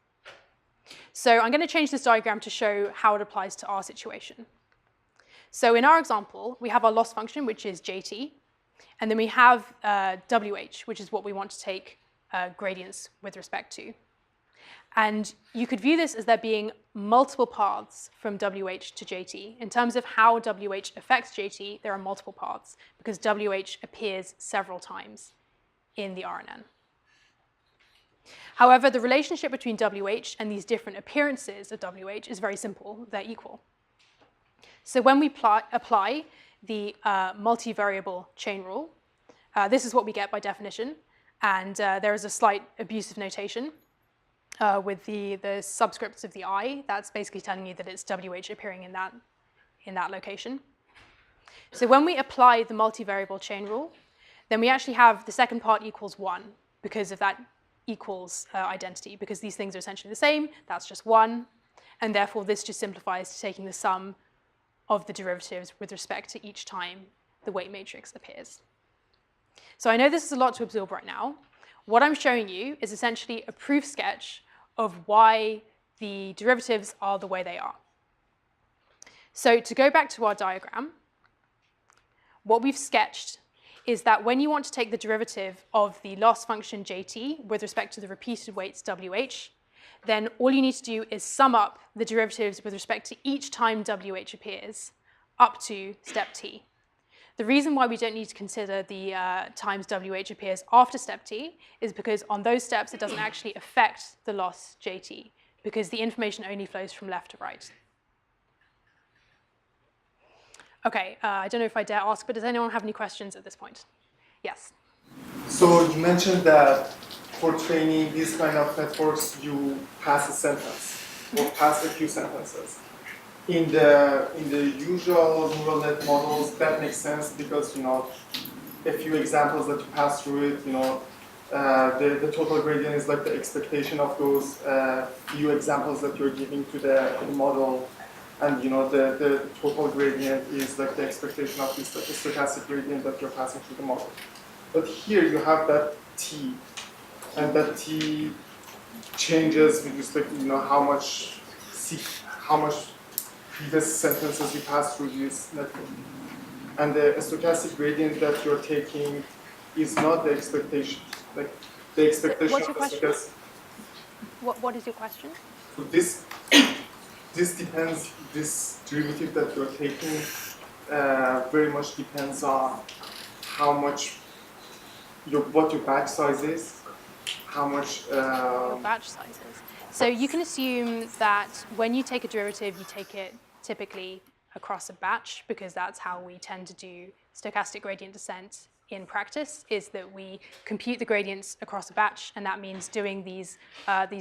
So I'm going to change this diagram to show how it applies to our situation. So in our example, we have our loss function, which is jt, and then we have wh, which is what we want to take gradients with respect to. And you could view this as there being multiple paths from wh to jt. In terms of how wh affects jt, there are multiple paths, because wh appears several times in the RNN. However, the relationship between wh and these different appearances of wh is very simple. They're equal. So when we apply the multivariable chain rule, this is what we get by definition. And there is a slight abusive notation with the subscripts of the I. That's basically telling you that it's wh appearing in that location. So when we apply the multivariable chain rule, then we actually have the second part equals 1 because of that equals identity, because these things are essentially the same. That's just 1. And therefore, this just simplifies to taking the sum of the derivatives with respect to each time the weight matrix appears. So I know this is a lot to absorb right now. What I'm showing you is essentially a proof sketch of why the derivatives are the way they are. So to go back to our diagram, what we've sketched is that when you want to take the derivative of the loss function jt with respect to the repeated weights wh, then all you need to do is sum up the derivatives with respect to each time wh appears up to step t. The reason why we don't need to consider the times wh appears after step t is because on those steps it doesn't actually affect the loss jt, because the information only flows from left to right. Okay, I don't know if I dare ask, but does anyone have any questions at this point? Yes? So you mentioned that for training these kind of networks, you pass a sentence or pass a few sentences. In the usual neural net models, that makes sense because a few examples that you pass through it, the total gradient is like the expectation of those few examples that you're giving to the model, and the total gradient is like the expectation of this stochastic gradient that you're passing through the model. But here you have that t, and that t changes with respect to how much previous sentences you pass through this network. And the stochastic gradient that you're taking is not the expectation. Like the expectation What's your of the question? stochastic. What is your question? So this depends. This derivative that you're taking very much depends on how much what your batch size is, how much Your batch sizes. So you can assume that when you take a derivative, you take it typically across a batch, because that's how we tend to do stochastic gradient descent in practice, is that we compute the gradients across a batch, and that means doing these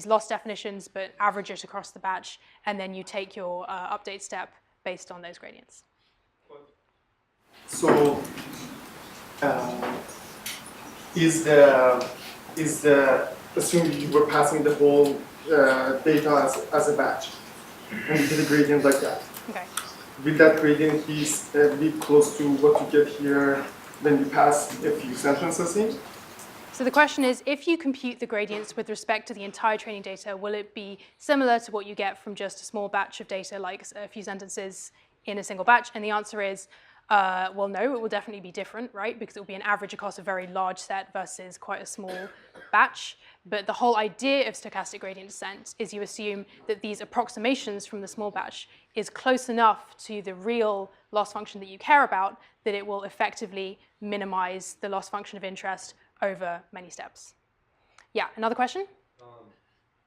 loss definitions, but average it across the batch, and then you take your update step based on those gradients. So is the assuming you were passing the whole data as a batch, and you did a gradient like that. Okay. Will that gradient be close to what you get here when you pass a few sentences in? So the question is, if you compute the gradients with respect to the entire training data, will it be similar to what you get from just a small batch of data, like a few sentences in a single batch? And the answer is, well, no, it will definitely be different, right? Because it will be an average across a very large set versus quite a small batch. But the whole idea of stochastic gradient descent is you assume that these approximations from the small batch is close enough to the real loss function that you care about that it will effectively minimize the loss function of interest over many steps. Yeah, another question?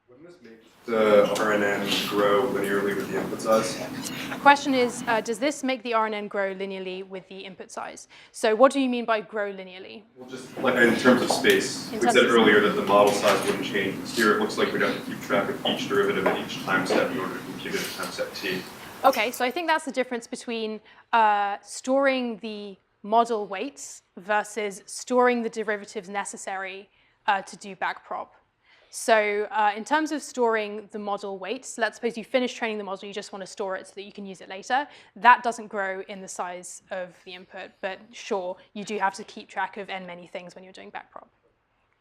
Wouldn't this make the RNN grow linearly with the input size? The question is, does this make the RNN grow linearly with the input size? So what do you mean by grow linearly? Well, just like in terms of space. We said earlier that the model size wouldn't change. Here it looks like we'd have to keep track of each derivative at each time step in order to compute it at time step t. Okay, so I think that's the difference between storing the model weights versus storing the derivatives necessary to do backprop. So in terms of storing the model weights, let's suppose you finish training the model, you just want to store it so that you can use it later. That doesn't grow in the size of the input, but sure, you do have to keep track of n many things when you're doing backprop.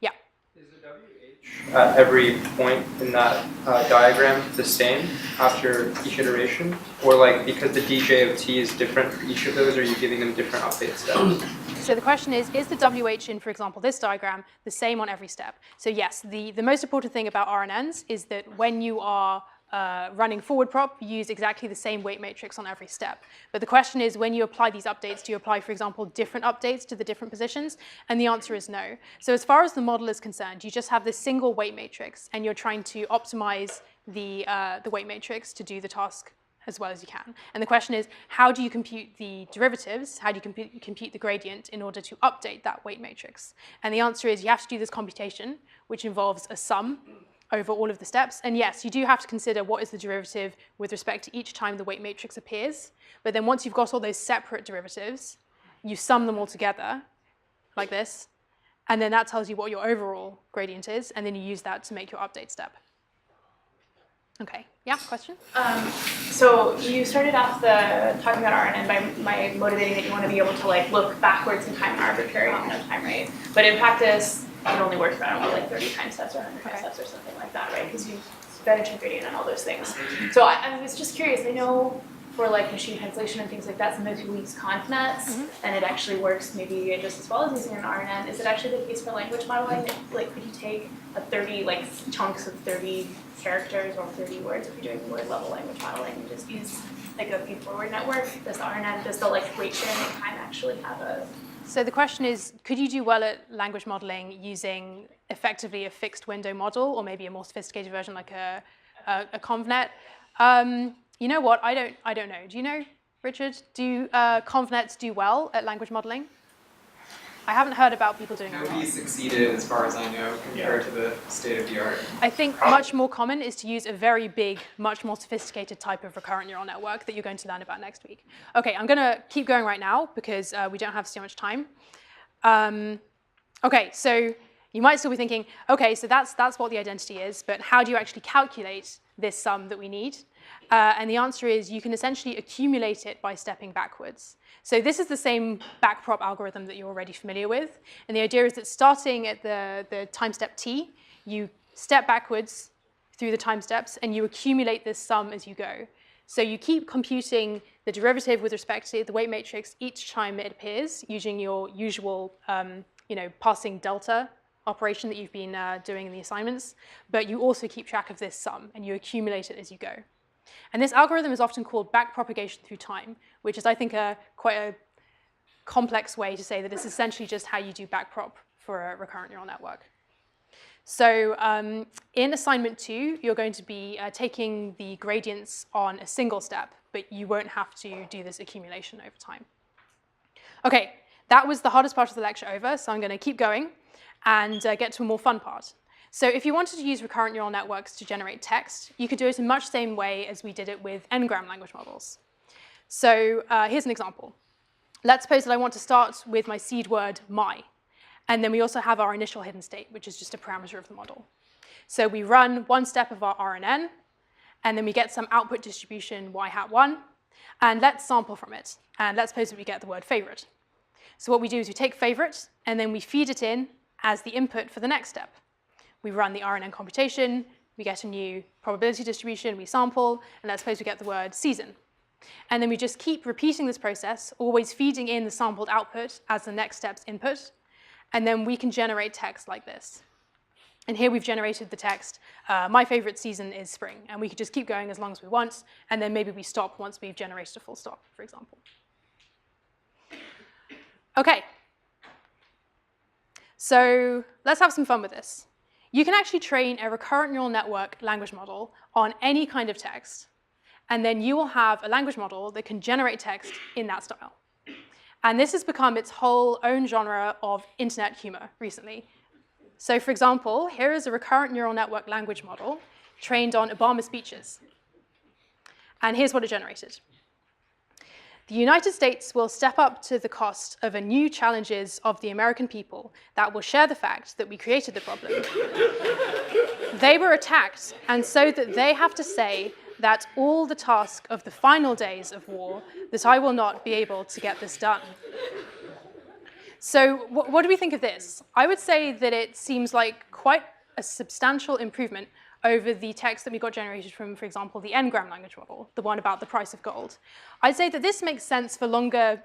Yeah? Is the WH at every point in that diagram the same after each iteration? Or like, because the DJ of t is different for each of those, are you giving them different update steps? So the question is the WH in, for example, this diagram, the same on every step? So yes, the most important thing about RNNs is that when you are running forward prop, you use exactly the same weight matrix on every step. But the question is, when you apply these updates, do you apply, for example, different updates to the different positions? And the answer is no. So as far as the model is concerned, you just have this single weight matrix, and you're trying to optimize the weight matrix to do the task as well as you can. And the question is, how do you compute the derivatives? How do you compute the gradient in order to update that weight matrix? And the answer is you have to do this computation, which involves a sum over all of the steps. And yes, you do have to consider what is the derivative with respect to each time the weight matrix appears. But then once you've got all those separate derivatives, you sum them all together like this. And then that tells you what your overall gradient is. And then you use that to make your update step. Okay, yeah, question? So you started off talking about RNN by motivating that you want to be able to like look backwards in time and arbitrary amount of time, right? But in practice, it only works for, I don't know, like 30 time steps or 100 time steps or something like that, right? Because you've got a gradient and all those things. So I was just curious, I know for like machine translation and things like that, sometimes people use convnets, and it actually works maybe just as well as using an RNN. Is it actually the case for language modeling that, like, could you take a 30, like, chunks of 30 characters or 30 words if you're doing word level language modeling and just use like a feed-forward network? Does the RNN, does the like weight sharing time actually have a... So the question is, could you do well at language modeling using effectively a fixed window model, or maybe a more sophisticated version like a convnet? You know what? I don't know. Do you know, Richard? Do convnets do well at language modeling? I haven't heard about people doing it. Nobody succeeded, as far as I know, compared to the state of the art. I think much more common is to use a very big, much more sophisticated type of recurrent neural network that you're going to learn about next week. Okay, I'm going to keep going right now because we don't have so much time. Okay, so you might still be thinking, okay, so that's what the identity is, but how do you actually calculate this sum that we need? And the answer is you can essentially accumulate it by stepping backwards. So this is the same backprop algorithm that you're already familiar with. And the idea is that starting at the time step t, you step backwards through the time steps, and you accumulate this sum as you go. So you keep computing the derivative with respect to the weight matrix each time it appears, using your usual passing delta operation that you've been doing in the assignments. But you also keep track of this sum, and you accumulate it as you go. And this algorithm is often called backpropagation through time, which is, I think, quite a complex way to say that it's essentially just how you do backprop for a recurrent neural network. So in assignment 2, you're going to be taking the gradients on a single step, but you won't have to do this accumulation over time. Okay, that was the hardest part of the lecture over, so I'm going to keep going and get to a more fun part. So if you wanted to use recurrent neural networks to generate text, you could do it in much the same way as we did it with n-gram language models. So here's an example. Let's suppose that I want to start with my seed word, my. And then we also have our initial hidden state, which is just a parameter of the model. So we run one step of our RNN, and then we get some output distribution y hat 1, and let's sample from it. And let's suppose that we get the word favorite. So what we do is we take favorite, and then we feed it in as the input for the next step. We run the RNN computation, we get a new probability distribution, we sample, and let's suppose we get the word season. And then we just keep repeating this process, always feeding in the sampled output as the next step's input, and then we can generate text like this. And here we've generated the text, my favorite season is spring, and we could just keep going as long as we want, and then maybe we stop once we've generated a full stop, for example. Okay. So let's have some fun with this. You can actually train a recurrent neural network language model on any kind of text, and then you will have a language model that can generate text in that style. And this has become its whole own genre of internet humor recently. So for example, here is a recurrent neural network language model trained on Obama speeches. And here's what it generated. The United States will step up to the cost of a new challenges of the American people that will share the fact that we created the problem. They were attacked, and so that they have to say that all the task of the final days of war, that I will not be able to get this done. So what do we think of this? I would say that it seems like quite a substantial improvement over the text that we got generated from, for example, the n-gram language model, the one about the price of gold. I'd say that this makes sense for longer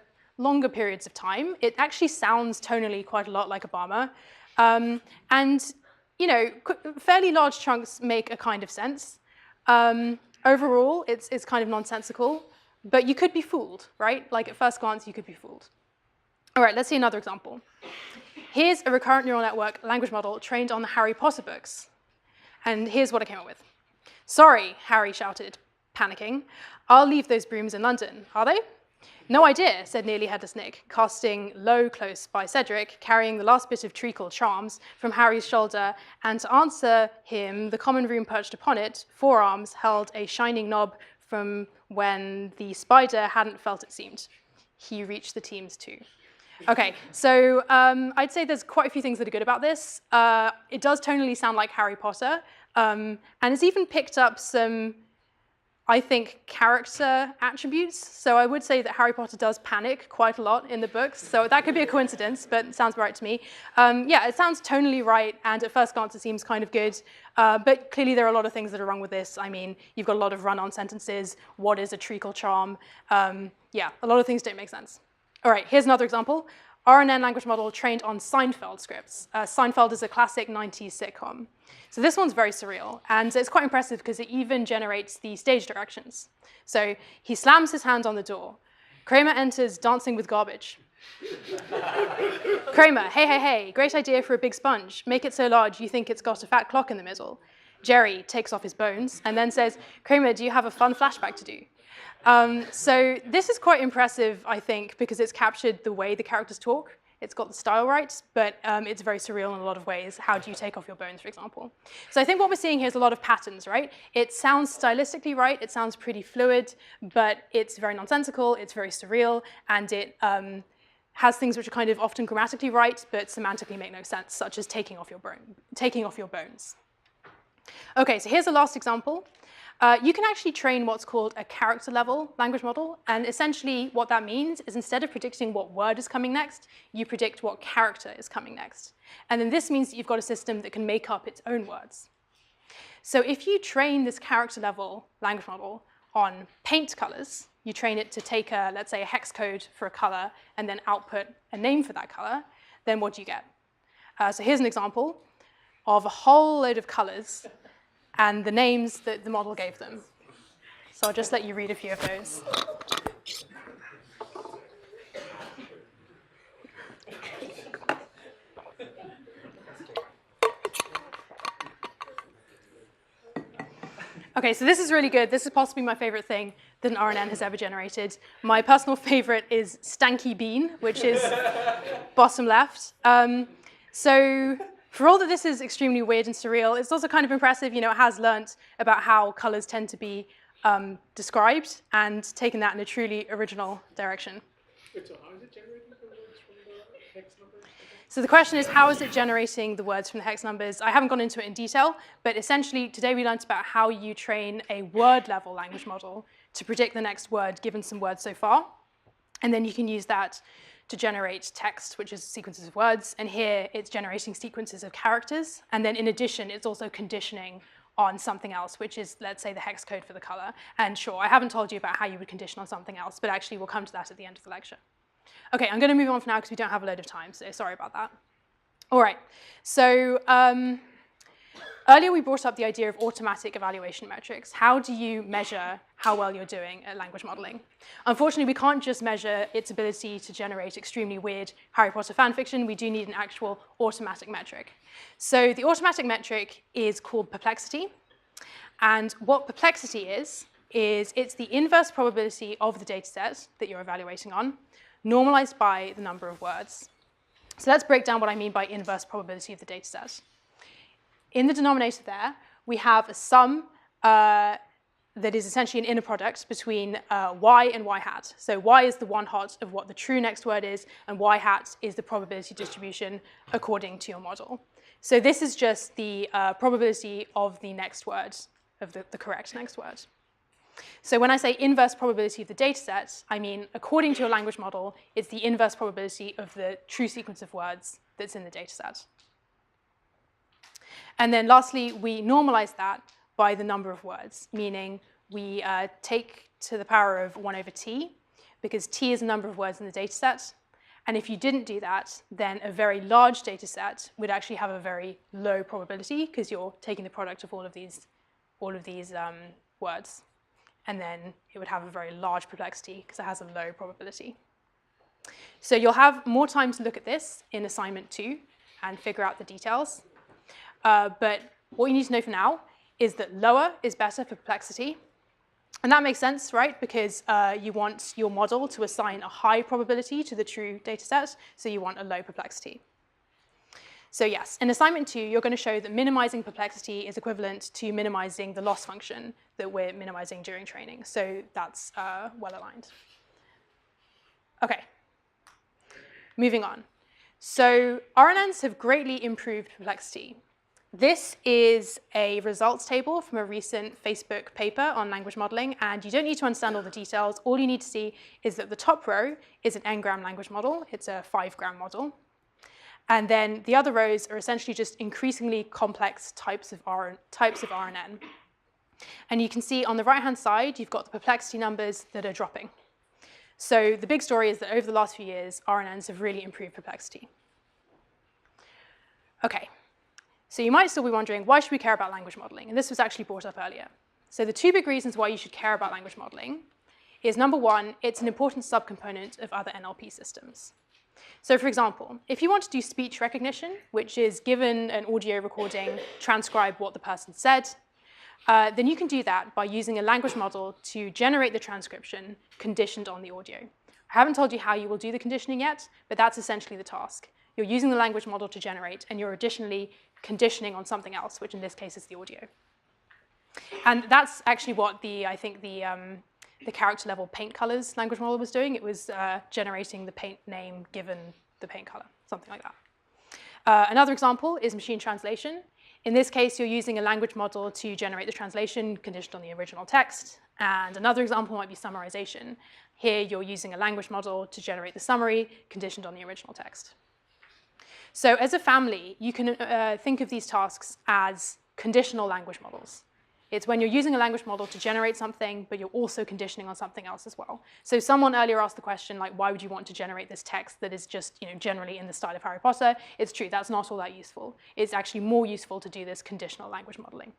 periods of time. It actually sounds tonally quite a lot like Obama. And you know, fairly large chunks make a kind of sense. Overall, it's kind of nonsensical, but you could be fooled, right? Like at first glance, you could be fooled. All right, let's see another example. Here's a recurrent neural network language model trained on the Harry Potter books. And here's what I came up with. Sorry, Harry shouted, panicking. I'll leave those brooms in London, are they? No idea, said Nearly Headless Nick, casting low close by Cedric, carrying the last bit of treacle charms from Harry's shoulder, and to answer him, the common room perched upon it, 4 arms held a shining knob from when the spider hadn't felt it seemed. He reached the teams too. Okay, so I'd say there's quite a few things that are good about this. It does tonally sound like Harry Potter, and it's even picked up some, I think, character attributes. So I would say that Harry Potter does panic quite a lot in the books, so that could be a coincidence, but it sounds right to me. Yeah, it sounds tonally right, and at first glance it seems kind of good, but clearly there are a lot of things that are wrong with this. I mean, you've got a lot of run-on sentences. What is a treacle charm? Yeah, a lot of things don't make sense. All right, here's another example. RNN language model trained on Seinfeld scripts. Seinfeld is a classic 90s sitcom. So this one's very surreal, and it's quite impressive because it even generates the stage directions. So he slams his hand on the door. Kramer enters dancing with garbage. Kramer, hey, hey, hey, great idea for a big sponge. Make it so large you think it's got a fat clock in the middle. Jerry takes off his bones and then says, Kramer, do you have a fun flashback to do? So this is quite impressive, I think, because it's captured the way the characters talk. It's got the style right, but it's very surreal in a lot of ways. How do you take off your bones, for example? So I think what we're seeing here is a lot of patterns, right? It sounds stylistically right, it sounds pretty fluid, but it's very nonsensical, it's very surreal, and it has things which are kind of often grammatically right, but semantically make no sense, such as taking off your bones. Okay, so here's the last example. You can actually train what's called a character level language model, and essentially what that means is instead of predicting what word is coming next, you predict what character is coming next. And then this means that you've got a system that can make up its own words. So if you train this character level language model on paint colors, you train it to take let's say a hex code for a color and then output a name for that color, then what do you get? So here's an example of a whole load of colors and the names that the model gave them. So I'll just let you read a few of those. Okay, so this is really good. This is possibly my favorite thing that an RNN has ever generated. My personal favorite is Stanky Bean, which is bottom left. So for all that this is extremely weird and surreal, it's also kind of impressive. You know, it has learnt about how colors tend to be described and taken that in a truly original direction. Wait, so how is it generating the words from the hex numbers? So the question is, how is it generating the words from the hex numbers? I haven't gone into it in detail, but essentially today we learned about how you train a word-level language model to predict the next word given some words so far. And then you can use that to generate text, which is sequences of words. And here it's generating sequences of characters. And then in addition, it's also conditioning on something else, which is, let's say, the hex code for the color. And sure, I haven't told you about how you would condition on something else, but actually we'll come to that at the end of the lecture. Okay, I'm going to move on for now because we don't have a load of time, so sorry about that. All right, so earlier we brought up the idea of automatic evaluation metrics. How do you measure how well you're doing at language modeling? Unfortunately, we can't just measure its ability to generate extremely weird Harry Potter fanfiction. We do need an actual automatic metric. So the automatic metric is called perplexity. And what perplexity is it's the inverse probability of the data set that you're evaluating on, normalized by the number of words. So let's break down what I mean by inverse probability of the data set. In the denominator there, we have a sum that is essentially an inner product between y and y hat. So y is the one hot of what the true next word is, and y hat is the probability distribution according to your model. So this is just the probability of the next word, of the correct next word. So when I say inverse probability of the data set, I mean, according to your language model, it's the inverse probability of the true sequence of words that's in the data set. And then lastly, we normalize that by the number of words, meaning we take to the power of 1 over t, because t is the number of words in the data set. And if you didn't do that, then a very large data set would actually have a very low probability, because you're taking the product of all of these words. And then it would have a very large complexity, because it has a low probability. So you'll have more time to look at this in assignment 2 and figure out the details. But what you need to know for now is that lower is better for complexity. And that makes sense, right? Because you want your model to assign a high probability to the true data set, so you want a low complexity. So yes, in assignment 2, you're going to show that minimizing complexity is equivalent to minimizing the loss function that we're minimizing during training. So that's well aligned. OK, moving on. So RNNs have greatly improved complexity. This is a results table from a recent Facebook paper on language modeling, and you don't need to understand all the details. All you need to see is that the top row is an n-gram language model. It's a 5-gram model. And then the other rows are essentially just increasingly complex types of RNN. And you can see on the right-hand side, you've got the complexity numbers that are dropping. So the big story is that over the last few years, RNNs have really improved complexity. OK. So you might still be wondering, why should we care about language modeling? And this was actually brought up earlier. So the 2 big reasons why you should care about language modeling is, number 1, it's an important subcomponent of other NLP systems. So for example, if you want to do speech recognition, which is given an audio recording, transcribe what the person said, then you can do that by using a language model to generate the transcription conditioned on the audio. I haven't told you how you will do the conditioning yet, but that's essentially the task. You're using the language model to generate, and you're additionally conditioning on something else, which in this case is the audio. And that's actually what I think the character level paint colors language model was doing. It was generating the paint name given the paint color, something like that. Another example is machine translation. In this case, you're using a language model to generate the translation conditioned on the original text. And another example might be summarization. Here, you're using a language model to generate the summary conditioned on the original text. So as a family, you can think of these tasks as conditional language models. It's when you're using a language model to generate something, but you're also conditioning on something else as well. So someone earlier asked the question, like, why would you want to generate this text that is just generally in the style of Harry Potter? It's true, that's not all that useful. It's actually more useful to do this conditional language modeling.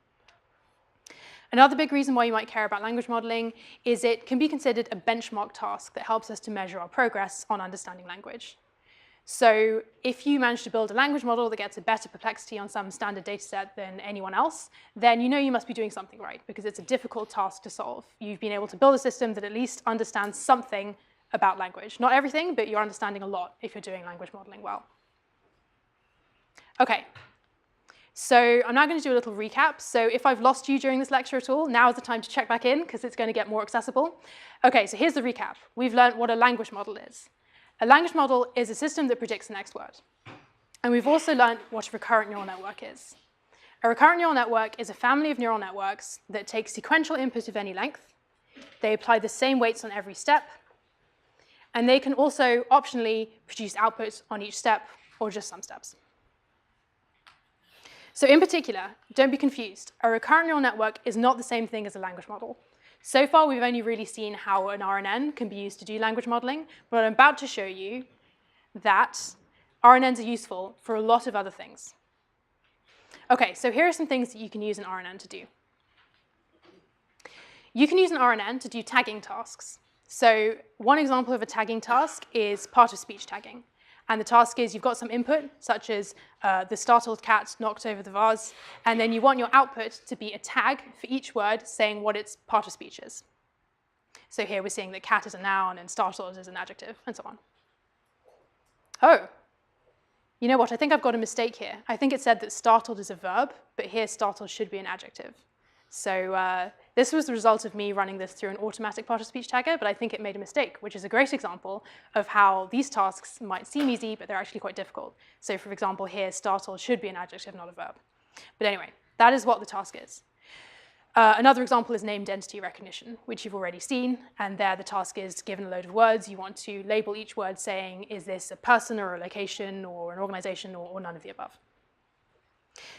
Another big reason why you might care about language modeling is it can be considered a benchmark task that helps us to measure our progress on understanding language. So if you manage to build a language model that gets a better complexity on some standard data set than anyone else, then you know you must be doing something right, because it's a difficult task to solve. You've been able to build a system that at least understands something about language. Not everything, but you're understanding a lot if you're doing language modeling well. OK. So I'm now going to do a little recap. So if I've lost you during this lecture at all, now is the time to check back in, because it's going to get more accessible. OK, so here's the recap. We've learned what a language model is. A language model is a system that predicts the next word. And we've also learned what a recurrent neural network is. A recurrent neural network is a family of neural networks that take sequential input of any length. They apply the same weights on every step. And they can also optionally produce output on each step, or just some steps. So in particular, don't be confused. A recurrent neural network is not the same thing as a language model. So far, we've only really seen how an RNN can be used to do language modeling, but I'm about to show you that RNNs are useful for a lot of other things. OK, so here are some things that you can use an RNN to do. You can use an RNN to do tagging tasks. So one example of a tagging task is part-of-speech tagging. And the task is you've got some input, such as the startled cat knocked over the vase, and then you want your output to be a tag for each word saying what its part of speech is. So here we're seeing that cat is a noun and startled is an adjective, and so on. Oh, you know what? I think I've got a mistake here. I think it said that startled is a verb, but here startled should be an adjective. So This was the result of me running this through an automatic part-of-speech tagger, but I think it made a mistake, which is a great example of how these tasks might seem easy, but they're actually quite difficult. So for example, here, startled should be an adjective, not a verb. But anyway, that is what the task is. Another example is named entity recognition, which you've already seen. And there the task is, given a load of words, you want to label each word saying, is this a person or a location or an organization or none of the above?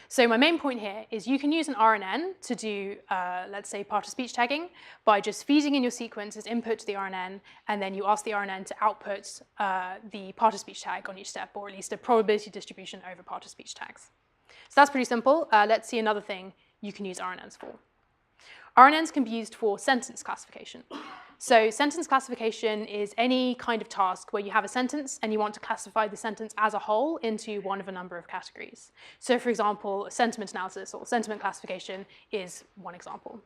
So my main point here is you can use an RNN to do, let's say, part-of-speech tagging by just feeding in your sequence as input to the RNN, and then you ask the RNN to output the part-of-speech tag on each step, or at least a probability distribution over part-of-speech tags. So that's pretty simple. Let's see another thing you can use RNNs for. RNNs can be used for sentence classification. So sentence classification is any kind of task where you have a sentence and you want to classify the sentence as a whole into one of a number of categories. So for example, sentiment analysis or sentiment classification is one example.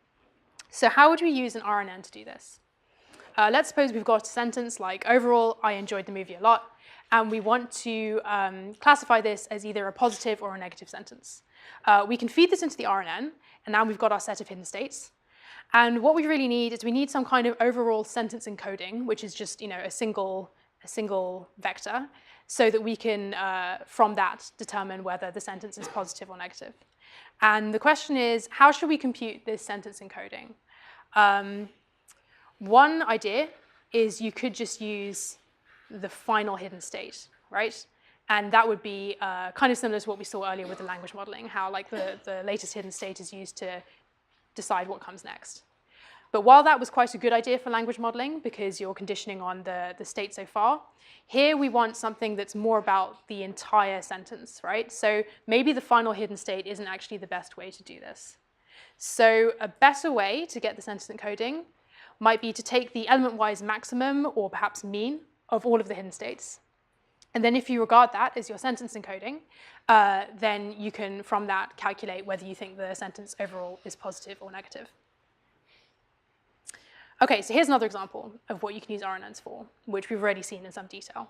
So how would we use an RNN to do this? Let's suppose we've got a sentence like, overall, I enjoyed the movie a lot, and we want to classify this as either a positive or a negative sentence. We can feed this into the RNN, and now we've got our set of hidden states. And what we really need is we need some kind of overall sentence encoding, which is just a single vector, so that we can, from that, determine whether the sentence is positive or negative. And the question is, how should we compute this sentence encoding? One idea is you could just use the final hidden state, right? And that would be kind of similar to what we saw earlier with the language modeling, how like the latest hidden state is used to decide what comes next. But while that was quite a good idea for language modeling, because you're conditioning on the state so far, here we want something that's more about the entire sentence, right? So maybe the final hidden state isn't actually the best way to do this. So a better way to get the sentence encoding might be to take the element-wise maximum or perhaps mean of all of the hidden states. And then if you regard that as your sentence encoding, then you can, from that, calculate whether you think the sentence overall is positive or negative. OK, so here's another example of what you can use RNNs for, which we've already seen in some detail.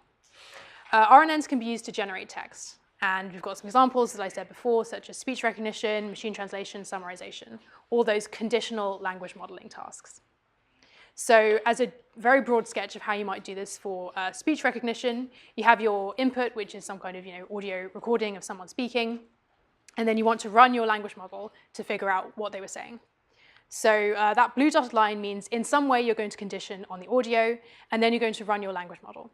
RNNs can be used to generate text. And we've got some examples, as I said before, such as speech recognition, machine translation, summarization, all those conditional language modeling tasks. So as a very broad sketch of how you might do this for speech recognition, you have your input, which is some kind of audio recording of someone speaking. And then you want to run your language model to figure out what they were saying. So that blue dotted line means in some way you're going to condition on the audio, and then you're going to run your language model.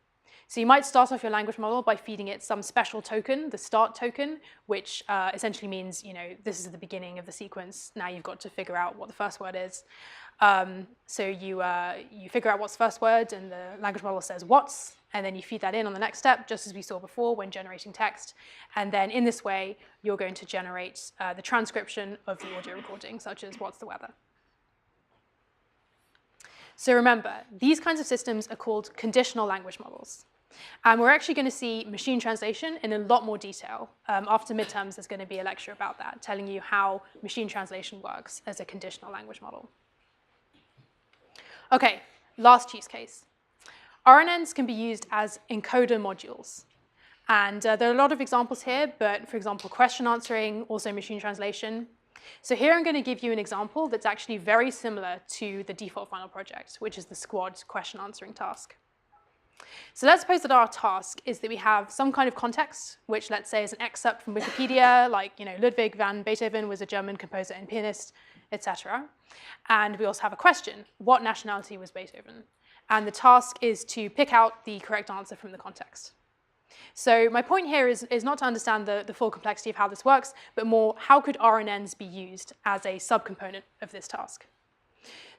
So you might start off your language model by feeding it some special token, the start token, which essentially means this is the beginning of the sequence. Now you've got to figure out what the first word is. So you figure out what's the first word, and the language model says what's, and then you feed that in on the next step, just as we saw before when generating text. And then in this way, you're going to generate the transcription of the audio recording, such as what's the weather. So remember, these kinds of systems are called conditional language models. And we're actually going to see machine translation in a lot more detail. After midterms, there's going to be a lecture about that, telling you how machine translation works as a conditional language model. OK, last use case. RNNs can be used as encoder modules. And there are a lot of examples here, but for example, question answering, also machine translation. So here I'm going to give you an example that's actually very similar to the default final project, which is the squad question answering task. So let's suppose that our task is that we have some kind of context, which let's say is an excerpt from Wikipedia, like Ludwig van Beethoven was a German composer and pianist, etc. And we also have a question: what nationality was Beethoven? And the task is to pick out the correct answer from the context. So my point here is not to understand the full complexity of how this works, but more how could RNNs be used as a subcomponent of this task.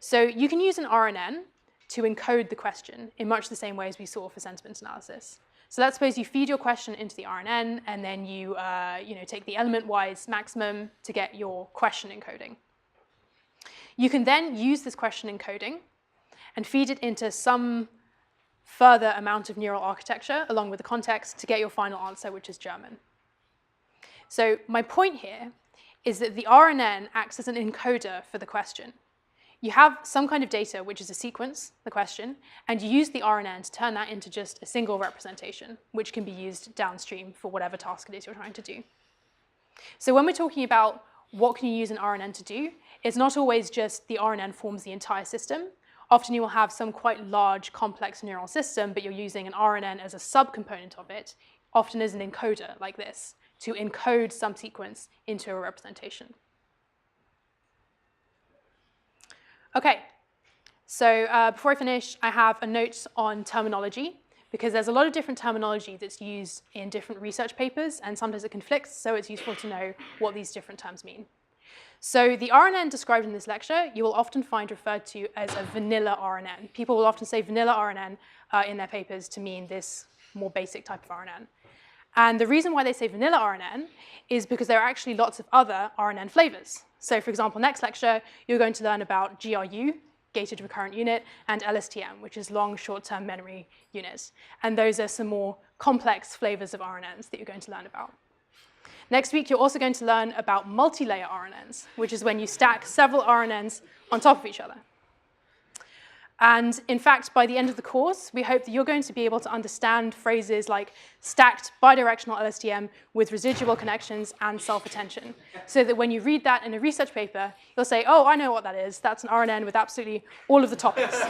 So you can use an RNN to encode the question in much the same way as we saw for sentiment analysis. So let's suppose you feed your question into the RNN, and then you take the element-wise maximum to get your question encoding. You can then use this question encoding and feed it into some further amount of neural architecture along with the context to get your final answer, which is German. So my point here is that the RNN acts as an encoder for the question. You have some kind of data, which is a sequence, the question, and you use the RNN to turn that into just a single representation, which can be used downstream for whatever task it is you're trying to do. So when we're talking about what can you use an RNN to do, it's not always just the RNN forms the entire system. Often you will have some quite large, complex neural system, but you're using an RNN as a subcomponent of it, often as an encoder like this, to encode some sequence into a representation. Okay, so before I finish, I have a note on terminology, because there's a lot of different terminology that's used in different research papers, and sometimes it conflicts, so it's useful to know what these different terms mean. So the RNN described in this lecture, you will often find referred to as a vanilla RNN. People will often say vanilla RNN in their papers to mean this more basic type of RNN. And the reason why they say vanilla RNN is because there are actually lots of other RNN flavors. So for example, next lecture, you're going to learn about GRU, gated recurrent unit, and LSTM, which is long short-term memory units. And those are some more complex flavors of RNNs that you're going to learn about. Next week, you're also going to learn about multi-layer RNNs, which is when you stack several RNNs on top of each other. And in fact, by the end of the course, we hope that you're going to be able to understand phrases like stacked bidirectional LSTM with residual connections and self-attention, so that when you read that in a research paper, you'll say, oh, I know what that is. That's an RNN with absolutely all of the topics.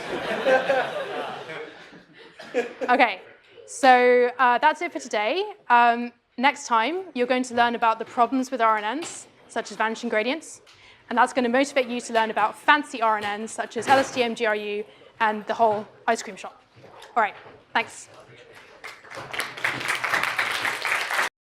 OK, so that's it for today. Next time, you're going to learn about the problems with RNNs, such as vanishing gradients. And that's going to motivate you to learn about fancy RNNs, such as LSTM, GRU, and the whole ice cream shop. All right, thanks.